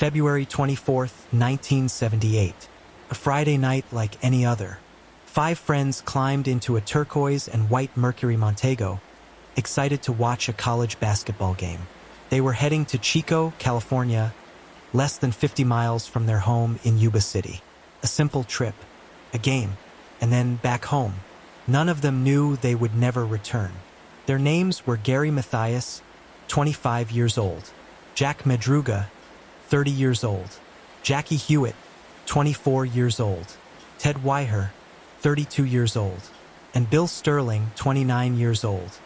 February 24th, 1978. A Friday night like any other. 5 friends climbed into a turquoise and white Mercury Montego, excited to watch a college basketball game. They were heading to Chico, California, less than 50 miles from their home in Yuba City. A simple trip, a game, and then back home. None of them knew they would never return. Their names were Gary Mathias, 25 years old, Jack Madruga, 30 years old, Jackie Hewitt, 24 years old, Ted Weiher, 32 years old, and Bill Sterling, 29 years old.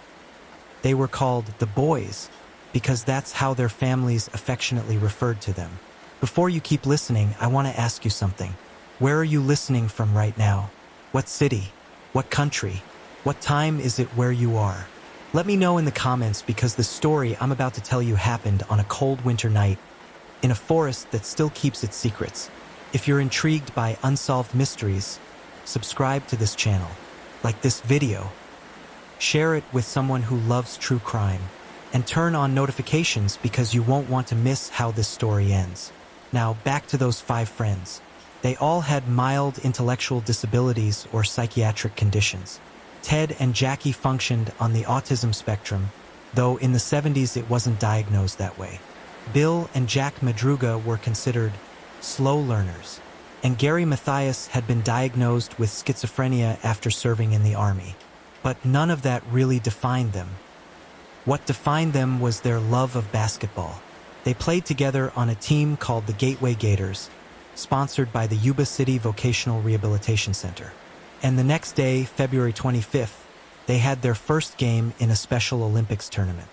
They were called the Boys because that's how their families affectionately referred to them. Before you keep listening, I want to ask you something. Where are you listening from right now? What city? What country? What time is it where you are? Let me know in the comments, because the story I'm about to tell you happened on a cold winter night in a forest that still keeps its secrets. If you're intrigued by unsolved mysteries, subscribe to this channel, like this video, share it with someone who loves true crime, and turn on notifications because you won't want to miss how this story ends. Now, back to those 5 friends. They all had mild intellectual disabilities or psychiatric conditions. Ted and Jackie functioned on the autism spectrum, though in the 70s it wasn't diagnosed that way. Bill and Jack Madruga were considered slow learners, and Gary Mathias had been diagnosed with schizophrenia after serving in the army. But none of that really defined them. What defined them was their love of basketball. They played together on a team called the Gateway Gators, sponsored by the Yuba City Vocational Rehabilitation Center. And the next day, February 25th, they had their first game in a Special Olympics tournament.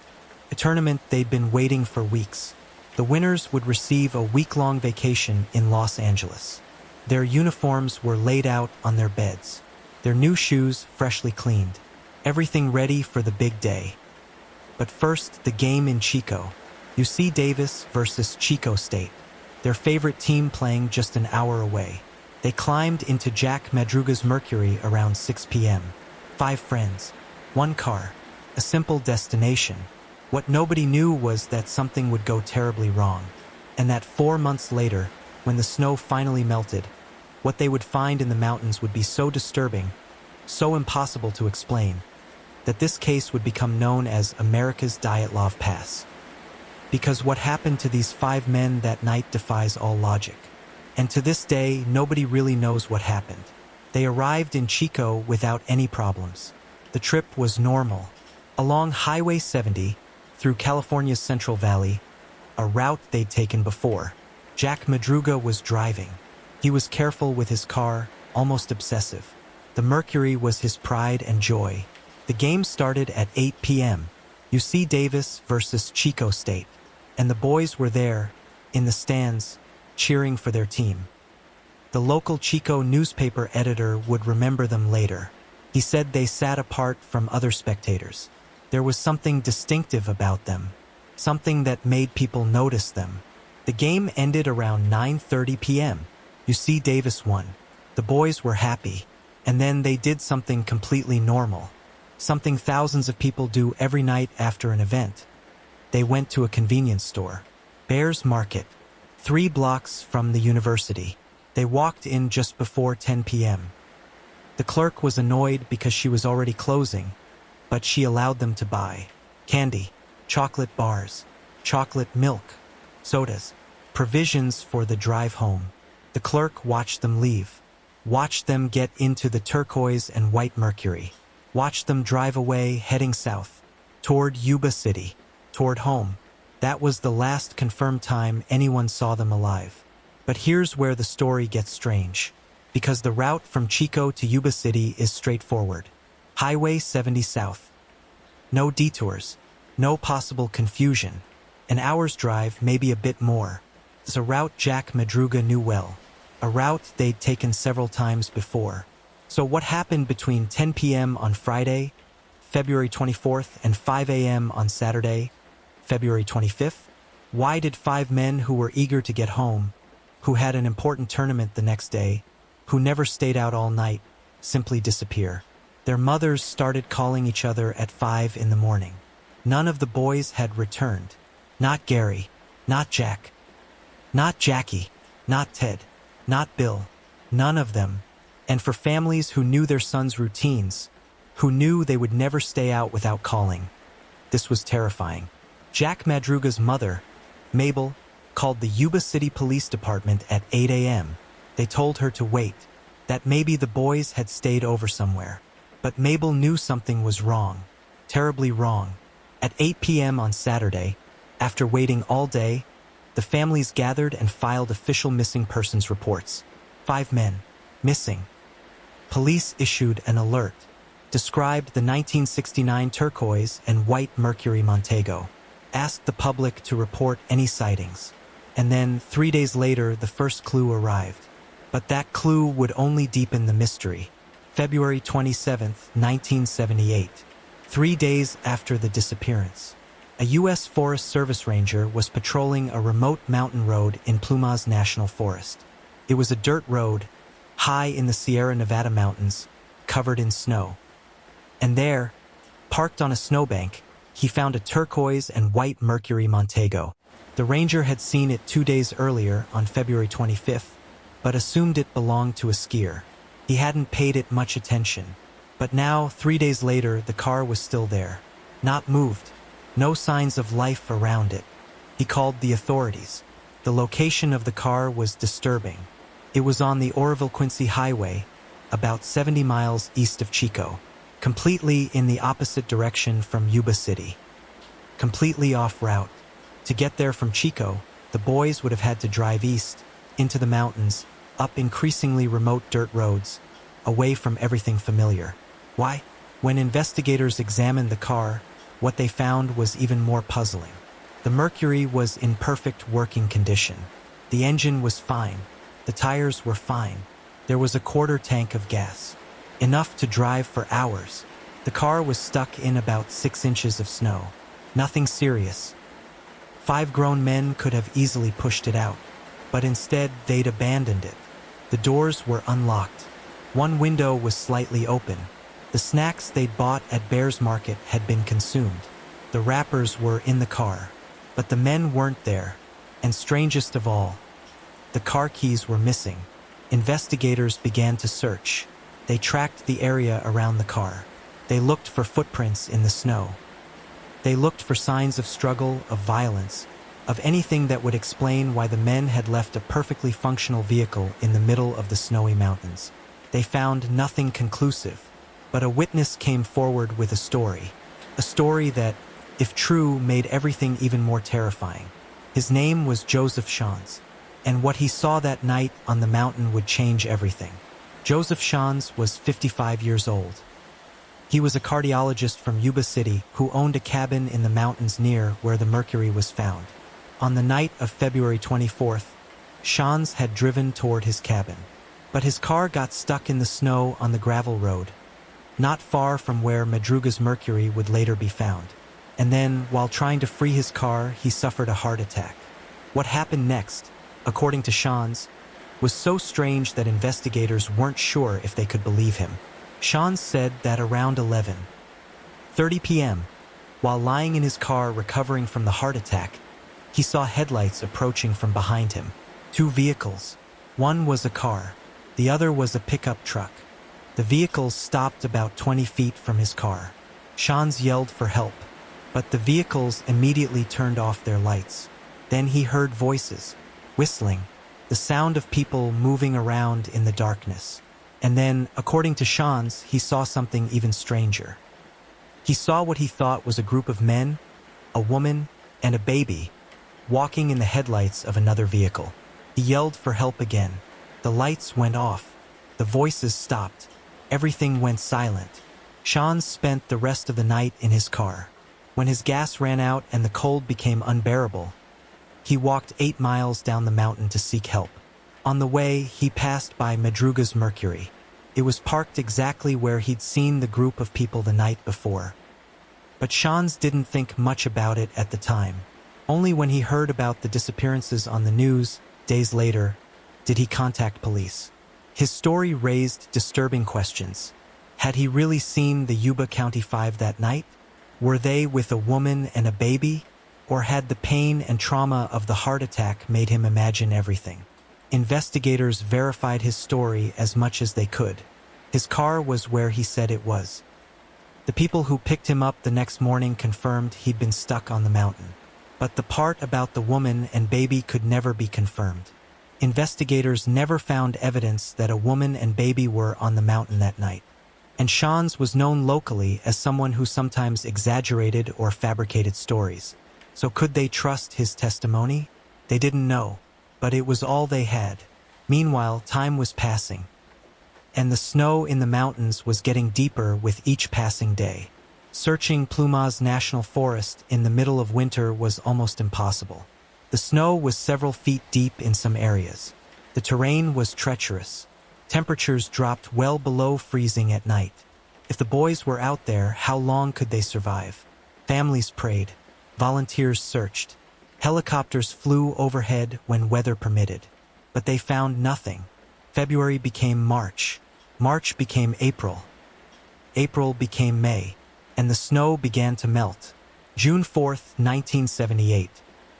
A tournament they'd been waiting for weeks. The winners would receive a week-long vacation in Los Angeles. Their uniforms were laid out on their beds, their new shoes freshly cleaned, everything ready for the big day. But first, the game in Chico. UC Davis versus Chico State, their favorite team playing just an hour away. They climbed into Jack Madruga's Mercury around 6 p.m. 5 friends, 1 car, a simple destination. What nobody knew was that something would go terribly wrong, and that 4 months later, when the snow finally melted, what they would find in the mountains would be so disturbing, so impossible to explain, that this case would become known as America's Dyatlov Pass. Because what happened to these 5 men that night defies all logic. And to this day, nobody really knows what happened. They arrived in Chico without any problems. The trip was normal. Along Highway 70, through California's Central Valley, a route they'd taken before. Jack Madruga was driving. He was careful with his car, almost obsessive. The Mercury was his pride and joy. The game started at 8 p.m. UC Davis versus Chico State. And the boys were there, in the stands, cheering for their team. The local Chico newspaper editor would remember them later. He said they sat apart from other spectators. There was something distinctive about them, something that made people notice them. The game ended around 9:30 p.m. UC Davis won. The boys were happy, and then they did something completely normal, something thousands of people do every night after an event. They went to a convenience store, Bears Market, 3 blocks from the university. They walked in just before 10 p.m. The clerk was annoyed because she was already closing, but she allowed them to buy candy, chocolate bars, chocolate milk, sodas, provisions for the drive home. The clerk watched them leave, watched them get into the turquoise and white Mercury, watched them drive away heading south, toward Yuba City, toward home. That was the last confirmed time anyone saw them alive. But here's where the story gets strange, because the route from Chico to Yuba City is straightforward. Highway 70 South. No detours, no possible confusion. An hour's drive, maybe a bit more. It's a route Jack Madruga knew well, a route they'd taken several times before. So what happened between 10 p.m. on Friday, February 24th, and 5 a.m. on Saturday, February 25th? Why did 5 men who were eager to get home, who had an important tournament the next day, who never stayed out all night, simply disappear? Their mothers started calling each other at 5 in the morning. None of the boys had returned. Not Gary, not Jack. Not Jackie, not Ted, not Bill, none of them. And for families who knew their sons' routines, who knew they would never stay out without calling, this was terrifying. Jack Madruga's mother, Mabel, called the Yuba City Police Department at 8 a.m. They told her to wait, that maybe the boys had stayed over somewhere. But Mabel knew something was wrong, terribly wrong. At 8 p.m. on Saturday, after waiting all day, the families gathered and filed official missing persons reports. 5 men, missing. Police issued an alert, described the 1969 turquoise and white Mercury Montego, asked the public to report any sightings. And then, 3 days later, the first clue arrived. But that clue would only deepen the mystery. February 27, 1978, 3 days after the disappearance. A U.S. Forest Service ranger was patrolling a remote mountain road in Plumas National Forest. It was a dirt road, high in the Sierra Nevada mountains, covered in snow. And there, parked on a snowbank, he found a turquoise and white Mercury Montego. The ranger had seen it 2 days earlier on February 25th, but assumed it belonged to a skier. He hadn't paid it much attention. But now, 3 days later, the car was still there. Not moved. No signs of life around it. He called the authorities. The location of the car was disturbing. It was on the Oroville-Quincy Highway, about 70 miles east of Chico, completely in the opposite direction from Yuba City. Completely off route. To get there from Chico, the boys would have had to drive east, into the mountains, up increasingly remote dirt roads, away from everything familiar. Why? When investigators examined the car, what they found was even more puzzling. The Mercury was in perfect working condition. The engine was fine. The tires were fine. There was a quarter tank of gas. Enough to drive for hours. The car was stuck in about 6 inches of snow. Nothing serious. 5 grown men could have easily pushed it out, but instead they'd abandoned it. The doors were unlocked. One window was slightly open. The snacks they'd bought at Bear's Market had been consumed. The wrappers were in the car, but the men weren't there. And strangest of all, the car keys were missing. Investigators began to search. They tracked the area around the car. They looked for footprints in the snow. They looked for signs of struggle, of violence, of anything that would explain why the men had left a perfectly functional vehicle in the middle of the snowy mountains. They found nothing conclusive, but a witness came forward with a story that, if true, made everything even more terrifying. His name was Joseph Shans, and what he saw that night on the mountain would change everything. Joseph Shans was 55 years old. He was a cardiologist from Yuba City who owned a cabin in the mountains near where the Mercury was found. On the night of February 24th, Shans had driven toward his cabin, but his car got stuck in the snow on the gravel road, not far from where Madruga's Mercury would later be found. And then, while trying to free his car, he suffered a heart attack. What happened next, according to Shans, was so strange that investigators weren't sure if they could believe him. Shans said that around 11:30 p.m., while lying in his car recovering from the heart attack, he saw headlights approaching from behind him. 2 vehicles. One was a car. The other was a pickup truck. The vehicles stopped about 20 feet from his car. Shans yelled for help, but the vehicles immediately turned off their lights. Then he heard voices, whistling, the sound of people moving around in the darkness. And then, according to Shans, he saw something even stranger. He saw what he thought was a group of men, a woman, and a baby, walking in the headlights of another vehicle. He yelled for help again. The lights went off. The voices stopped. Everything went silent. Shans spent the rest of the night in his car. When his gas ran out and the cold became unbearable, he walked 8 miles down the mountain to seek help. On the way, he passed by Madruga's Mercury. It was parked exactly where he'd seen the group of people the night before. But Shans didn't think much about it at the time. Only when he heard about the disappearances on the news, days later, did he contact police. His story raised disturbing questions. Had he really seen the Yuba County Five that night? Were they with a woman and a baby? Or had the pain and trauma of the heart attack made him imagine everything? Investigators verified his story as much as they could. His car was where he said it was. The people who picked him up the next morning confirmed he'd been stuck on the mountain. But the part about the woman and baby could never be confirmed. Investigators never found evidence that a woman and baby were on the mountain that night. And Shans was known locally as someone who sometimes exaggerated or fabricated stories. So could they trust his testimony? They didn't know, but it was all they had. Meanwhile, time was passing, and the snow in the mountains was getting deeper with each passing day. Searching Plumas National Forest in the middle of winter was almost impossible. The snow was several feet deep in some areas. The terrain was treacherous. Temperatures dropped well below freezing at night. If the boys were out there, how long could they survive? Families prayed. Volunteers searched. Helicopters flew overhead when weather permitted. But they found nothing. February became March. March became April. April became May. And the snow began to melt. June 4th, 1978.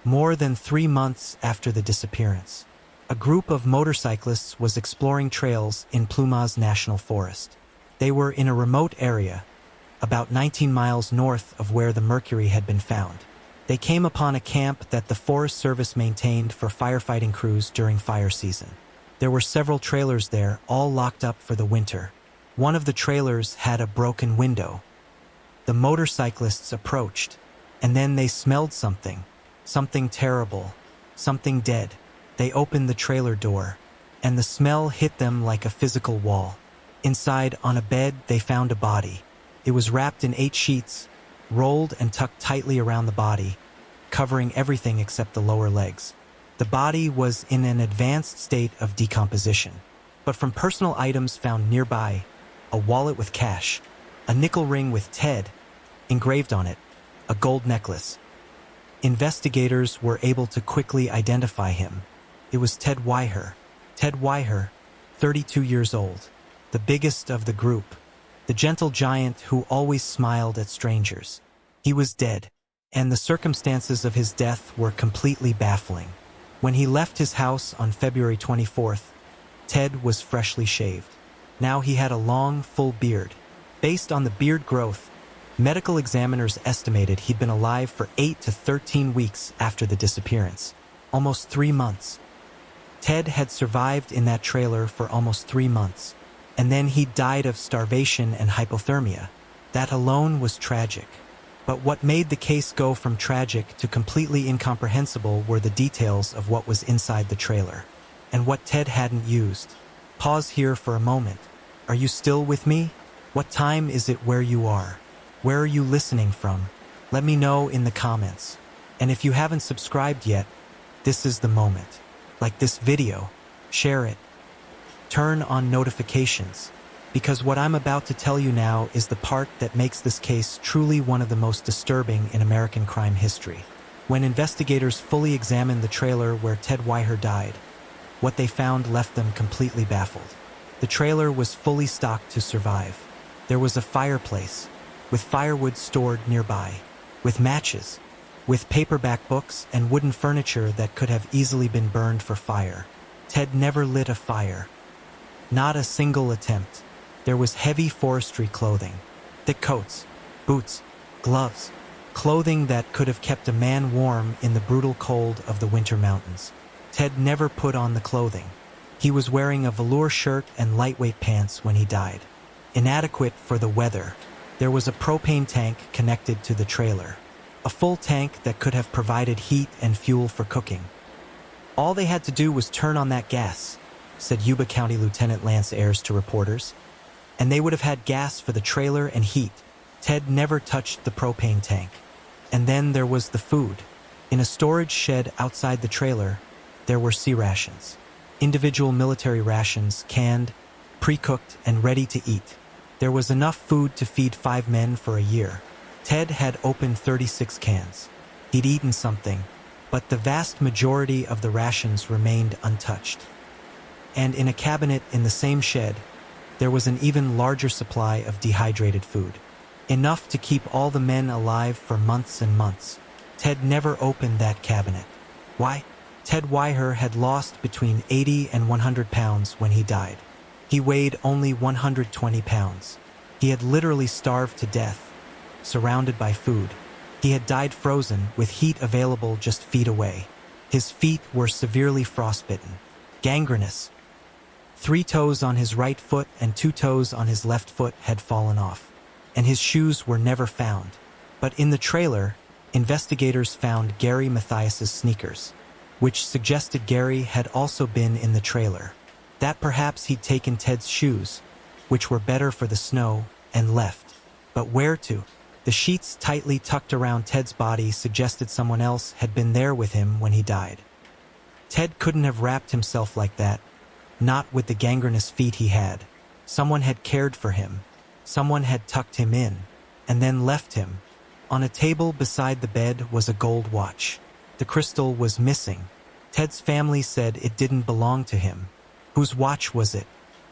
More than 3 months after the disappearance. A group of motorcyclists was exploring trails in Plumas National Forest. They were in a remote area, about 19 miles north of where the mercury had been found. They came upon a camp that the Forest Service maintained for firefighting crews during fire season. There were several trailers there, all locked up for the winter. One of the trailers had a broken window. The motorcyclists approached, and then they smelled something. Something terrible. Something dead. They opened the trailer door, and the smell hit them like a physical wall. Inside, on a bed, they found a body. It was wrapped in 8 sheets, rolled and tucked tightly around the body, covering everything except the lower legs. The body was in an advanced state of decomposition. But from personal items found nearby, a wallet with cash, a nickel ring with Ted engraved on it, a gold necklace. Investigators were able to quickly identify him. It was Ted Weiher. Ted Weiher, 32 years old, the biggest of the group, the gentle giant who always smiled at strangers. He was dead, and the circumstances of his death were completely baffling. When he left his house on February 24th, Ted was freshly shaved. Now he had a long, full beard. Based on the beard growth, medical examiners estimated he'd been alive for 8 to 13 weeks after the disappearance, almost 3 months. Ted had survived in that trailer for almost 3 months, and then he died of starvation and hypothermia. That alone was tragic. But what made the case go from tragic to completely incomprehensible were the details of what was inside the trailer, and what Ted hadn't used. Pause here for a moment. Are you still with me? What time is it where you are? Where are you listening from? Let me know in the comments. And if you haven't subscribed yet, this is the moment. Like this video, share it. Turn on notifications, because what I'm about to tell you now is the part that makes this case truly one of the most disturbing in American crime history. When investigators fully examined the trailer where Ted Weiher died, what they found left them completely baffled. The trailer was fully stocked to survive. There was a fireplace, with firewood stored nearby, with matches, with paperback books and wooden furniture that could have easily been burned for fire. Ted never lit a fire. Not a single attempt. There was heavy forestry clothing, thick coats, boots, gloves, clothing that could have kept a man warm in the brutal cold of the winter mountains. Ted never put on the clothing. He was wearing a velour shirt and lightweight pants when he died. Inadequate for the weather, there was a propane tank connected to the trailer. A full tank that could have provided heat and fuel for cooking. All they had to do was turn on that gas, said Yuba County Lieutenant Lance Ayers to reporters, and they would have had gas for the trailer and heat. Ted never touched the propane tank. And then there was the food. In a storage shed outside the trailer, there were C rations. Individual military rations, canned, pre-cooked, and ready to eat. There was enough food to feed 5 men for a year. Ted had opened 36 cans. He'd eaten something, but the vast majority of the rations remained untouched. And in a cabinet in the same shed, there was an even larger supply of dehydrated food. Enough to keep all the men alive for months and months. Ted never opened that cabinet. Why? Ted Weiher had lost between 80 and 100 pounds when he died. He weighed only 120 pounds. He had literally starved to death, surrounded by food. He had died frozen, with heat available just feet away. His feet were severely frostbitten, gangrenous. 3 toes on his right foot and 2 toes on his left foot had fallen off, and his shoes were never found. But in the trailer, investigators found Gary Mathias's sneakers, which suggested Gary had also been in the trailer. That perhaps he'd taken Ted's shoes, which were better for the snow, and left. But where to? The sheets tightly tucked around Ted's body suggested someone else had been there with him when he died. Ted couldn't have wrapped himself like that, not with the gangrenous feet he had. Someone had cared for him. Someone had tucked him in, and then left him. On a table beside the bed was a gold watch. The crystal was missing. Ted's family said it didn't belong to him. Whose watch was it?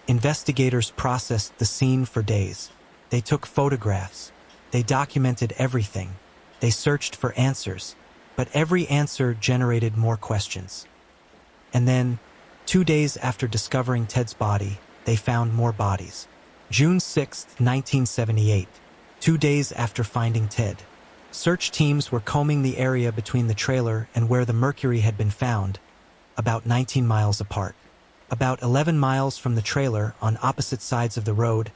Investigators processed the scene for days. They took photographs. They documented everything. They searched for answers, but every answer generated more questions. And then, 2 days after discovering Ted's body, they found more bodies. June 6, 1978, 2 days after finding Ted. Search teams were combing the area between the trailer and where the mercury had been found, about 19 miles apart. About 11 miles from the trailer, on opposite sides of the road,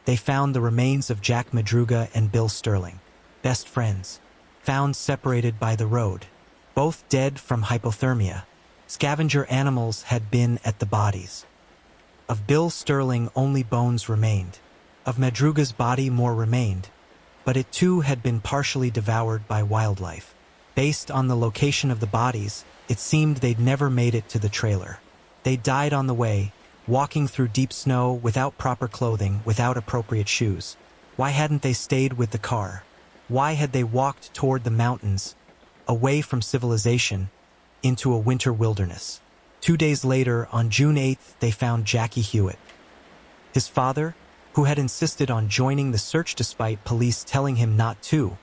they found the remains of Jack Madruga and Bill Sterling, best friends, found separated by the road, both dead from hypothermia. Scavenger animals had been at the bodies. Of Bill Sterling, only bones remained. Of Madruga's body, more remained, but it too had been partially devoured by wildlife. Based on the location of the bodies, it seemed they'd never made it to the trailer. They died on the way, walking through deep snow without proper clothing, without appropriate shoes. Why hadn't they stayed with the car? Why had they walked toward the mountains, away from civilization, into a winter wilderness? 2 days later, on June 8th, they found Jackie Hewitt. His father, who had insisted on joining the search despite police telling him not to,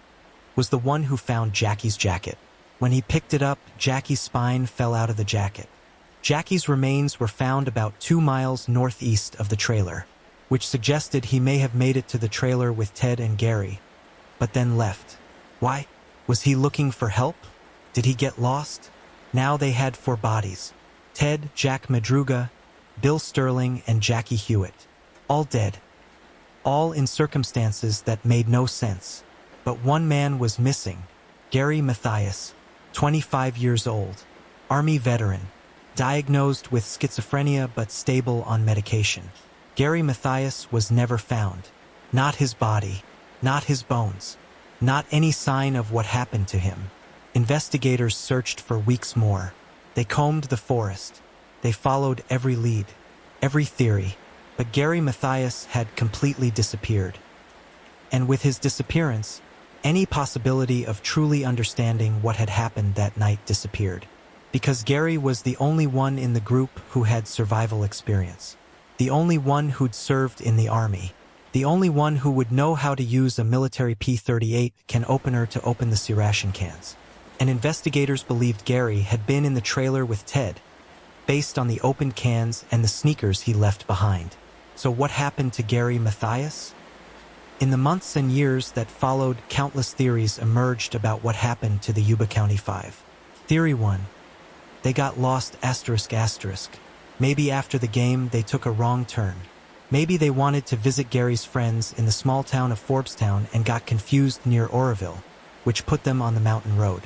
was the one who found Jackie's jacket. When he picked it up, Jackie's spine fell out of the jacket. Jackie's remains were found about 2 miles northeast of the trailer, which suggested he may have made it to the trailer with Ted and Gary, but then left. Why? Was he looking for help? Did he get lost? Now they had 4 bodies. Ted, Jack Madruga, Bill Sterling, and Jackie Hewitt. All dead. All in circumstances that made no sense. But one man was missing. Gary Mathias, 25 years old, Army veteran, diagnosed with schizophrenia but stable on medication. Gary Mathias was never found. Not his body, not his bones, not any sign of what happened to him. Investigators searched for weeks more. They combed the forest. They followed every lead, every theory, but Gary Mathias had completely disappeared. And with his disappearance, any possibility of truly understanding what had happened that night disappeared. Because Gary was the only one in the group who had survival experience. The only one who'd served in the army. The only one who would know how to use a military P-38 can opener to open the ration cans. And investigators believed Gary had been in the trailer with Ted, based on the opened cans and the sneakers he left behind. So what happened to Gary Mathias? In the months and years that followed, countless theories emerged about what happened to the Yuba County Five. Theory 1. They got lost ***. Maybe after the game they took a wrong turn. Maybe they wanted to visit Gary's friends in the small town of Forbestown and got confused near Oroville, which put them on the mountain road.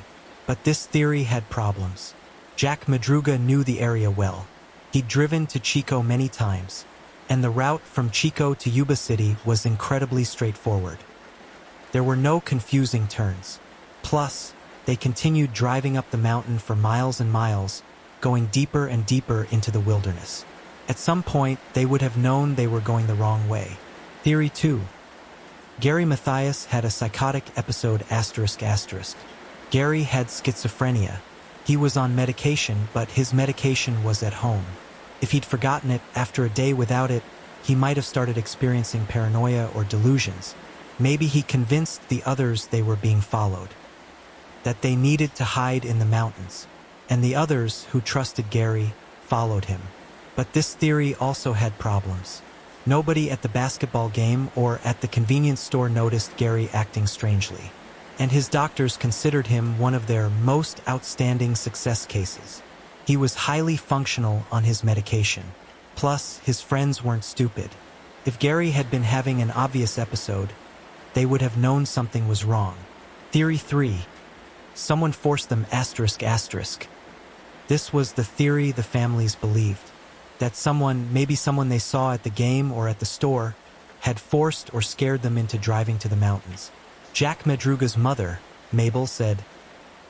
But this theory had problems. Jack Madruga knew the area well. He'd driven to Chico many times, and the route from Chico to Yuba City was incredibly straightforward. There were no confusing turns. Plus, they continued driving up the mountain for miles and miles, going deeper and deeper into the wilderness. At some point, they would have known they were going the wrong way. Theory 2. Gary Mathias had a psychotic episode ***. Gary had schizophrenia. He was on medication, but his medication was at home. If he'd forgotten it after a day without it, he might have started experiencing paranoia or delusions. Maybe he convinced the others they were being followed. that they needed to hide in the mountains, and the others, who trusted Gary, followed him. But this theory also had problems. Nobody at the basketball game or at the convenience store noticed Gary acting strangely, and his doctors considered him one of their most outstanding success cases. He was highly functional on his medication. Plus, his friends weren't stupid. If Gary had been having an obvious episode, they would have known something was wrong. Theory 3. Someone forced them ***. This was the theory the families believed. That someone, maybe someone they saw at the game or at the store, had forced or scared them into driving to the mountains. Jack Madruga's mother, Mabel, said,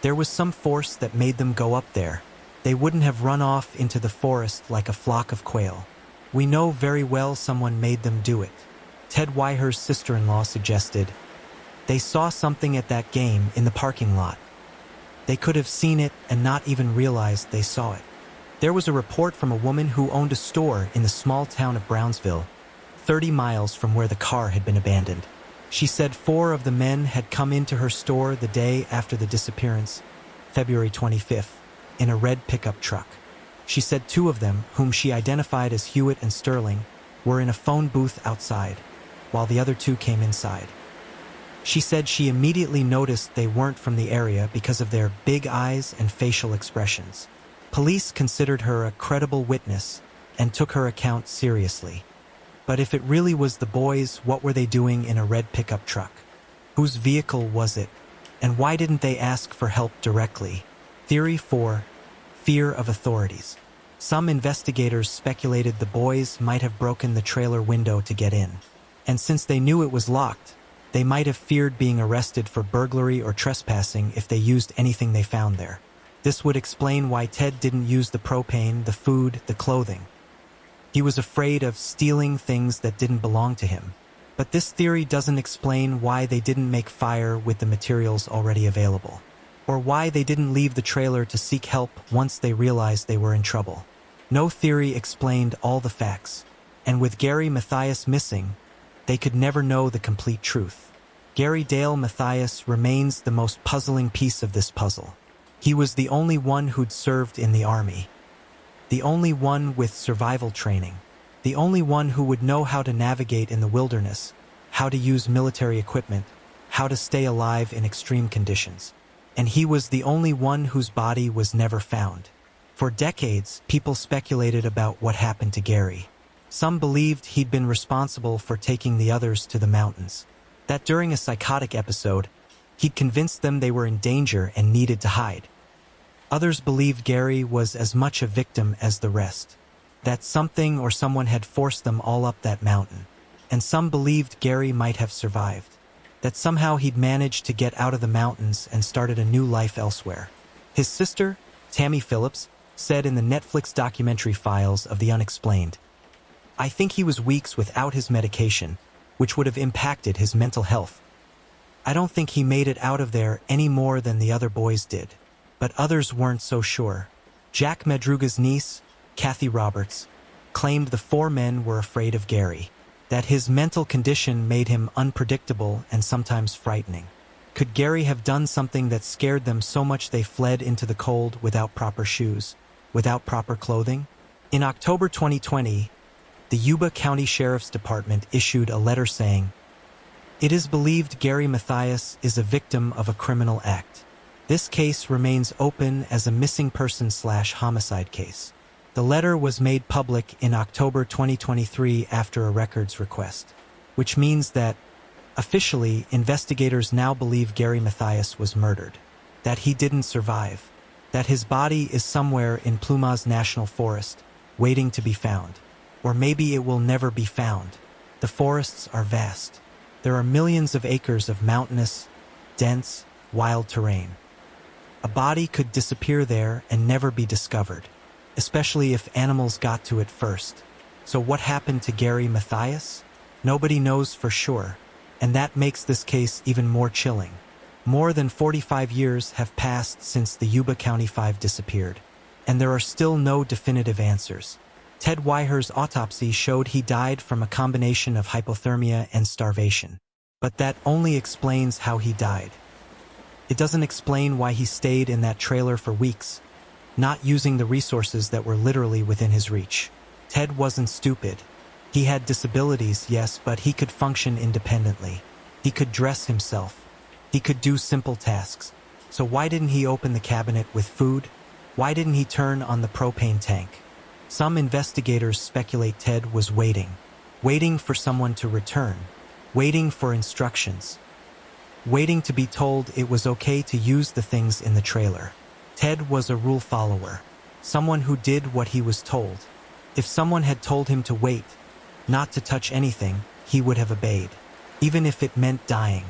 "There was some force that made them go up there. They wouldn't have run off into the forest like a flock of quail. We know very well someone made them do it." Ted Weiher's sister-in-law suggested, "They saw something at that game in the parking lot. They could have seen it and not even realized they saw it." There was a report from a woman who owned a store in the small town of Brownsville, 30 miles from where the car had been abandoned. She said 4 of the men had come into her store the day after the disappearance, February 25th, in a red pickup truck. She said 2 of them, whom she identified as Hewitt and Sterling, were in a phone booth outside, while the other 2 came inside. She said she immediately noticed they weren't from the area because of their big eyes and facial expressions. Police considered her a credible witness and took her account seriously. But if it really was the boys, what were they doing in a red pickup truck? Whose vehicle was it? And why didn't they ask for help directly? Theory 4. Fear of authorities. Some investigators speculated the boys might have broken the trailer window to get in. And since they knew it was locked, they might have feared being arrested for burglary or trespassing if they used anything they found there. This would explain why Ted didn't use the propane, the food, the clothing. He was afraid of stealing things that didn't belong to him. But this theory doesn't explain why they didn't make fire with the materials already available, or why they didn't leave the trailer to seek help once they realized they were in trouble. No theory explained all the facts, and with Gary Mathias missing, they could never know the complete truth. Gary Dale Mathias remains the most puzzling piece of this puzzle. He was the only one who'd served in the army, the only one with survival training, the only one who would know how to navigate in the wilderness, how to use military equipment, how to stay alive in extreme conditions. And he was the only one whose body was never found. For decades, people speculated about what happened to Gary. Some believed he'd been responsible for taking the others to the mountains, that during a psychotic episode, he'd convinced them they were in danger and needed to hide. Others believed Gary was as much a victim as the rest, that something or someone had forced them all up that mountain. And some believed Gary might have survived, that somehow he'd managed to get out of the mountains and started a new life elsewhere. His sister, Tammy Phillips, said in the Netflix documentary Files of the Unexplained, "I think he was weeks without his medication, which would have impacted his mental health. I don't think he made it out of there any more than the other boys did." But others weren't so sure. Jack Madruga's niece, Kathy Roberts, claimed the 4 men were afraid of Gary, that his mental condition made him unpredictable and sometimes frightening. Could Gary have done something that scared them so much they fled into the cold without proper shoes, without proper clothing? In October 2020, the Yuba County Sheriff's Department issued a letter saying, "It is believed Gary Mathias is a victim of a criminal act. This case remains open as a missing person/homicide case." The letter was made public in October 2023 after a records request, which means that, officially, investigators now believe Gary Mathias was murdered, that he didn't survive, that his body is somewhere in Plumas National Forest, waiting to be found. Or maybe it will never be found. The forests are vast. There are millions of acres of mountainous, dense, wild terrain. A body could disappear there and never be discovered, especially if animals got to it first. So what happened to Gary Mathias? Nobody knows for sure, and that makes this case even more chilling. More than 45 years have passed since the Yuba County 5 disappeared, and there are still no definitive answers. Ted Weiher's autopsy showed he died from a combination of hypothermia and starvation, but that only explains how he died. It doesn't explain why he stayed in that trailer for weeks, not using the resources that were literally within his reach. Ted wasn't stupid. He had disabilities, yes, but he could function independently. He could dress himself. He could do simple tasks. So why didn't he open the cabinet with food? Why didn't he turn on the propane tank? Some investigators speculate Ted was waiting for someone to return, waiting for instructions, waiting to be told it was okay to use the things in the trailer. Ted was a rule follower, someone who did what he was told. If someone had told him to wait, not to touch anything, he would have obeyed, even if it meant dying.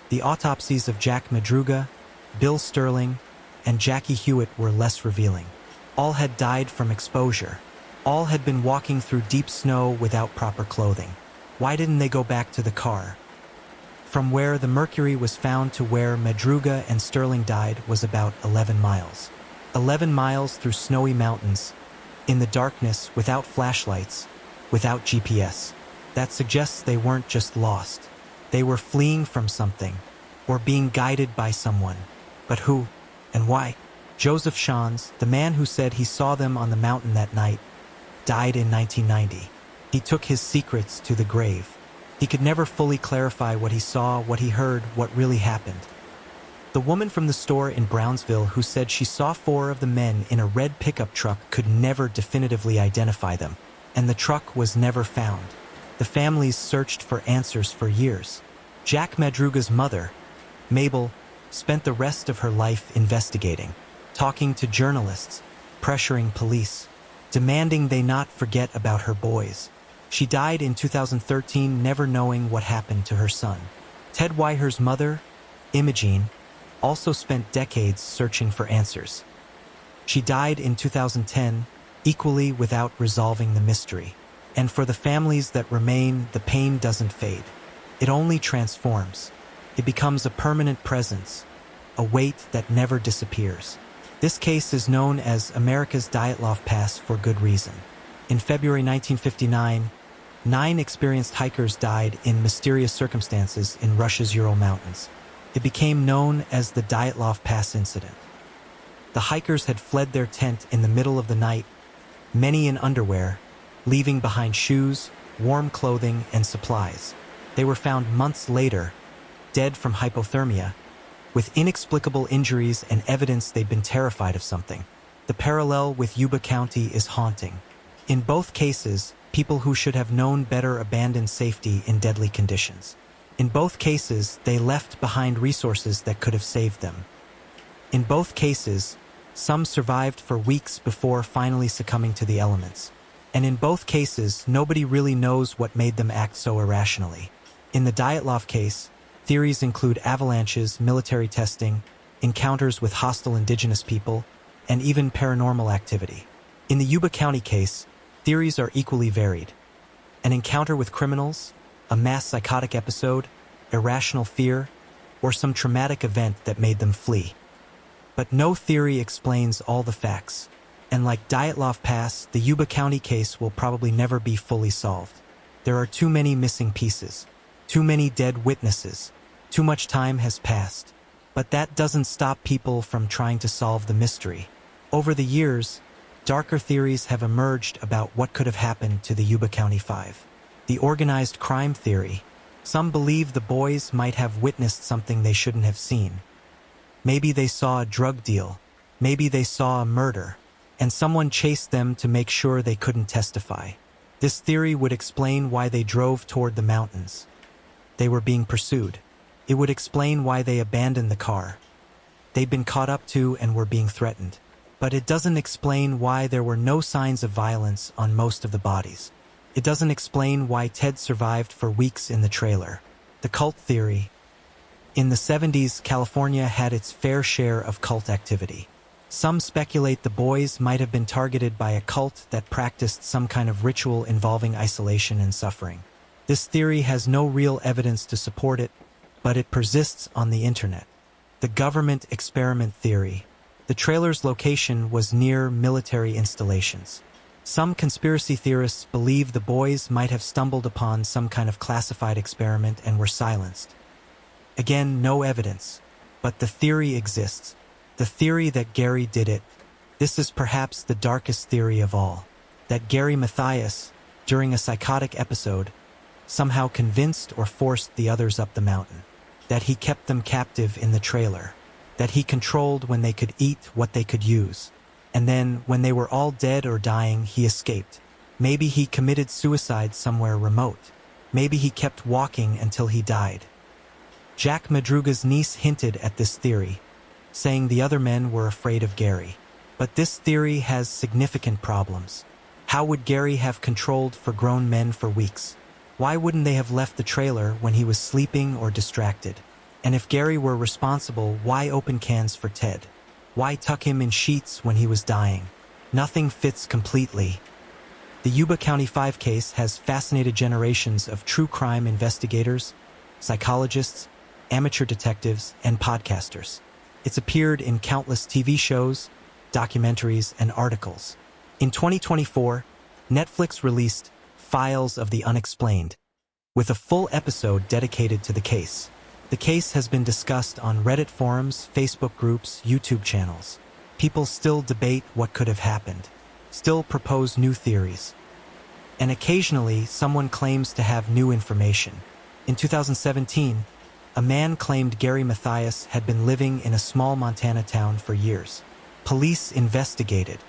The autopsies of Jack Madruga, Bill Sterling, and Jackie Hewitt were less revealing. All had died from exposure. All had been walking through deep snow without proper clothing. Why didn't they go back to the car? From where the mercury was found to where Madruga and Sterling died was about 11 miles. 11 miles through snowy mountains, in the darkness, without flashlights, without GPS. That suggests they weren't just lost. They were fleeing from something, or being guided by someone. But who and why? Joseph Shans, the man who said he saw them on the mountain that night, died in 1990. He took his secrets to the grave. He could never fully clarify what he saw, what he heard, what really happened. The woman from the store in Brownsville who said she saw 4 of the men in a red pickup truck could never definitively identify them, and the truck was never found. The families searched for answers for years. Jack Madruga's mother, Mabel, spent the rest of her life investigating, talking to journalists, pressuring police, demanding they not forget about her boys. She died in 2013, never knowing what happened to her son. Ted Weiher's mother, Imogene, also spent decades searching for answers. She died in 2010, equally without resolving the mystery. And for the families that remain, the pain doesn't fade. It only transforms. It becomes a permanent presence, a weight that never disappears. This case is known as America's Dyatlov Pass for good reason. In February 1959, 9 experienced hikers died in mysterious circumstances in Russia's Ural Mountains. It became known as the Dyatlov Pass incident. The hikers had fled their tent in the middle of the night, many in underwear, leaving behind shoes, warm clothing, and supplies. They were found months later, dead from hypothermia, with inexplicable injuries and evidence they'd been terrified of something. The parallel with Yuba County is haunting. In both cases, people who should have known better abandoned safety in deadly conditions. In both cases, they left behind resources that could have saved them. In both cases, some survived for weeks before finally succumbing to the elements. And in both cases, nobody really knows what made them act so irrationally. In the Dyatlov case, theories include avalanches, military testing, encounters with hostile indigenous people, and even paranormal activity. In the Yuba County case, theories are equally varied. An encounter with criminals, a mass psychotic episode, irrational fear, or some traumatic event that made them flee. But no theory explains all the facts. And like Dyatlov Pass, the Yuba County case will probably never be fully solved. There are too many missing pieces, too many dead witnesses, too much time has passed. But that doesn't stop people from trying to solve the mystery. Over the years, darker theories have emerged about what could have happened to the Yuba County Five. The organized crime theory. Some believe the boys might have witnessed something they shouldn't have seen. Maybe they saw a drug deal. Maybe they saw a murder. And someone chased them to make sure they couldn't testify. This theory would explain why they drove toward the mountains. They were being pursued. It would explain why they abandoned the car. They'd been caught up to and were being threatened. But it doesn't explain why there were no signs of violence on most of the bodies. It doesn't explain why Ted survived for weeks in the trailer. The cult theory. In the 70s, California had its fair share of cult activity. Some speculate the boys might have been targeted by a cult that practiced some kind of ritual involving isolation and suffering. This theory has no real evidence to support it, but it persists on the internet. The government experiment theory. The trailer's location was near military installations. Some conspiracy theorists believe the boys might have stumbled upon some kind of classified experiment and were silenced. Again, no evidence, But the theory exists. The theory that Gary did it. This is perhaps the darkest theory of all. That Gary Mathias, during a psychotic episode, somehow convinced or forced the others up the mountain. That he kept them captive in the trailer. That he controlled when they could eat, what they could use. And then, when they were all dead or dying, he escaped. Maybe he committed suicide somewhere remote. Maybe he kept walking until he died. Jack Madruga's niece hinted at this theory, saying the other men were afraid of Gary. But this theory has significant problems. How would Gary have controlled for grown men for weeks? Why wouldn't they have left the trailer when he was sleeping or distracted? And if Gary were responsible, why open cans for Ted? Why tuck him in sheets when he was dying? Nothing fits completely. The Yuba County 5 case has fascinated generations of true crime investigators, psychologists, amateur detectives, and podcasters. It's appeared in countless TV shows, documentaries, and articles. In 2024, Netflix released Files of the Unexplained, with a full episode dedicated to the case. The case has been discussed on Reddit forums, Facebook groups, YouTube channels. People still debate what could have happened, still propose new theories. And occasionally, someone claims to have new information. In 2017, a man claimed Gary Mathias had been living in a small Montana town for years. Police investigated.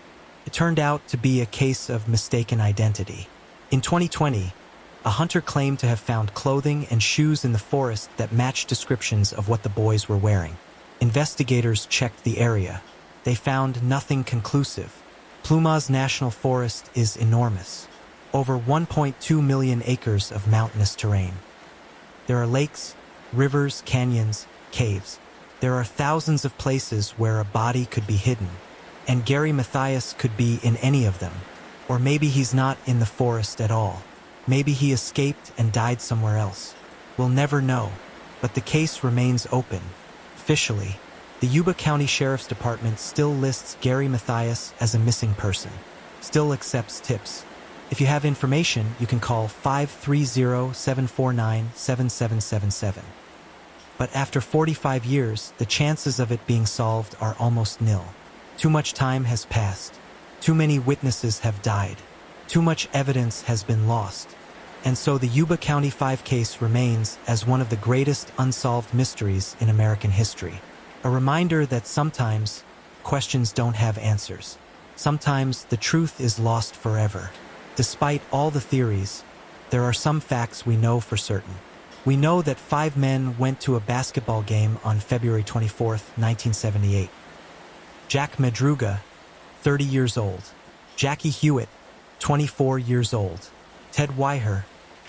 It turned out to be a case of mistaken identity. In 2020, a hunter claimed to have found clothing and shoes in the forest that matched descriptions of what the boys were wearing. Investigators checked the area. They found nothing conclusive. Plumas National Forest is enormous. Over 1.2 million acres of mountainous terrain. There are lakes, rivers, canyons, caves. There are thousands of places where a body could be hidden. And Gary Mathias could be in any of them. Or maybe he's not in the forest at all. Maybe he escaped and died somewhere else. We'll never know. But the case remains open. Officially, the Yuba County Sheriff's Department still lists Gary Mathias as a missing person. Still accepts tips. If you have information, you can call 530-749-7777. But after 45 years, the chances of it being solved are almost nil. Too much time has passed. Too many witnesses have died. Too much evidence has been lost. And so the Yuba County 5 case remains as one of the greatest unsolved mysteries in American history. A reminder that sometimes questions don't have answers. Sometimes the truth is lost forever. Despite all the theories, there are some facts we know for certain. We know that 5 men went to a basketball game on February 24, 1978. Jack Madruga, 30 years old. Jackie Hewitt, 24 years old. Ted Weiher,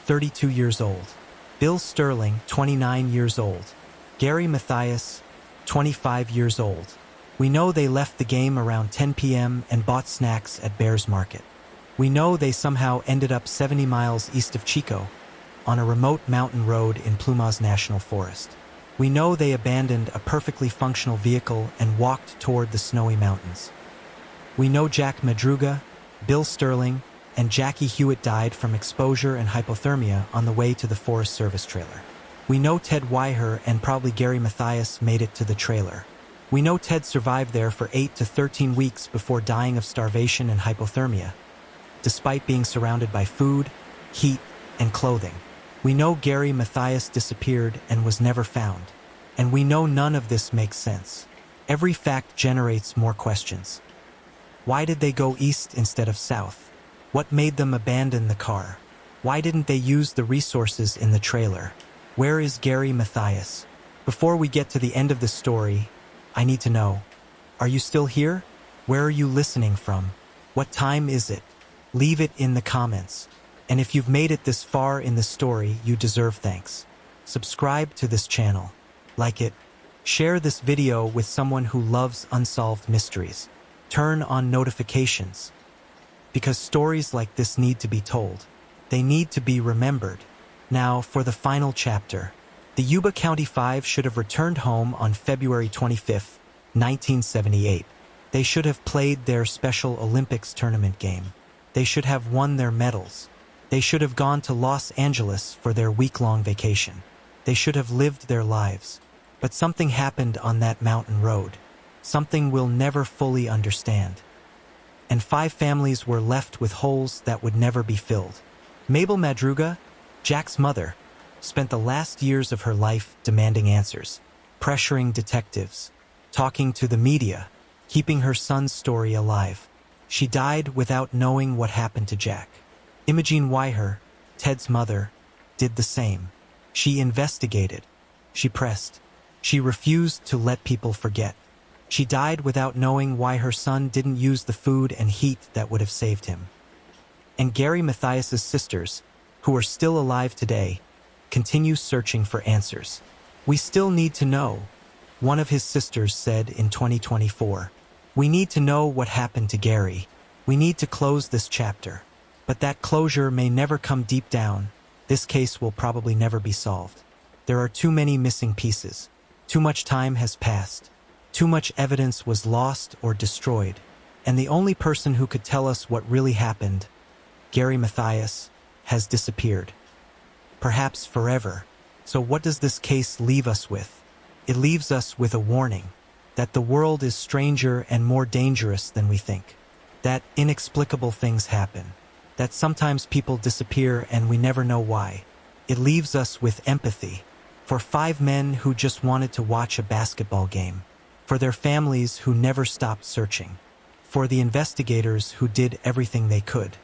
32 years old. Bill Sterling, 29 years old. Gary Mathias, 25 years old. We know they left the game around 10 p.m. and bought snacks at Bears Market. We know they somehow ended up 70 miles east of Chico, on a remote mountain road in Plumas National Forest. We know they abandoned a perfectly functional vehicle and walked toward the snowy mountains. We know Jack Madruga, Bill Sterling, and Jackie Hewitt died from exposure and hypothermia on the way to the Forest Service trailer. We know Ted Weiher and probably Gary Mathias made it to the trailer. We know Ted survived there for 8 to 13 weeks before dying of starvation and hypothermia, despite being surrounded by food, heat, and clothing. We know Gary Mathias disappeared and was never found. And we know none of this makes sense. Every fact generates more questions. Why did they go east instead of south? What made them abandon the car? Why didn't they use the resources in the trailer? Where is Gary Mathias? Before we get to the end of the story, I need to know, are you still here? Where are you listening from? What time is it? Leave it in the comments. And if you've made it this far in the story, you deserve thanks. Subscribe to this channel. Like it. Share this video with someone who loves unsolved mysteries. Turn on notifications. Because stories like this need to be told. They need to be remembered. Now, for the final chapter. The Yuba County 5 should have returned home on February 25, 1978. They should have played their Special Olympics tournament game. They should have won their medals. They should have gone to Los Angeles for their week-long vacation. They should have lived their lives. But something happened on that mountain road. Something we'll never fully understand. And 5 families were left with holes that would never be filled. Mabel Madruga, Jack's mother, spent the last years of her life demanding answers, pressuring detectives, talking to the media, keeping her son's story alive. She died without knowing what happened to Jack. Imogene Weiher, Ted's mother, did the same. She investigated. She pressed. She refused to let people forget. She died without knowing why her son didn't use the food and heat that would have saved him. And Gary Mathias's sisters, who are still alive today, continue searching for answers. We still need to know, one of his sisters said in 2024. We need to know what happened to Gary. We need to close this chapter. But that closure may never come deep down. This case will probably never be solved. There are too many missing pieces. Too much time has passed. Too much evidence was lost or destroyed. And the only person who could tell us what really happened, Gary Mathias, has disappeared. Perhaps forever. So what does this case leave us with? It leaves us with a warning that the world is stranger and more dangerous than we think. That inexplicable things happen. That sometimes people disappear and we never know why. It leaves us with empathy for 5 men who just wanted to watch a basketball game, for their families who never stopped searching, for the investigators who did everything they could.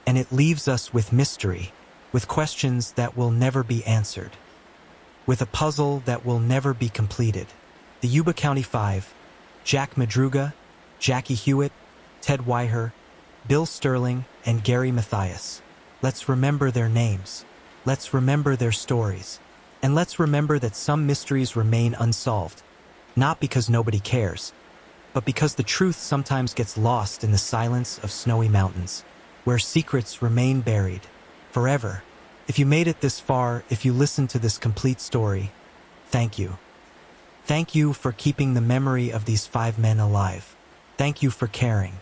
And it leaves us with mystery, with questions that will never be answered, with a puzzle that will never be completed. The Yuba County 5, Jack Madruga, Jackie Hewitt, Ted Weiher, Bill Sterling, and Gary Mathias. Let's remember their names. Let's remember their stories. And let's remember that some mysteries remain unsolved, not because nobody cares, but because the truth sometimes gets lost in the silence of snowy mountains, where secrets remain buried forever. If you made it this far, if you listened to this complete story, thank you. Thank you for keeping the memory of these 5 men alive. Thank you for caring.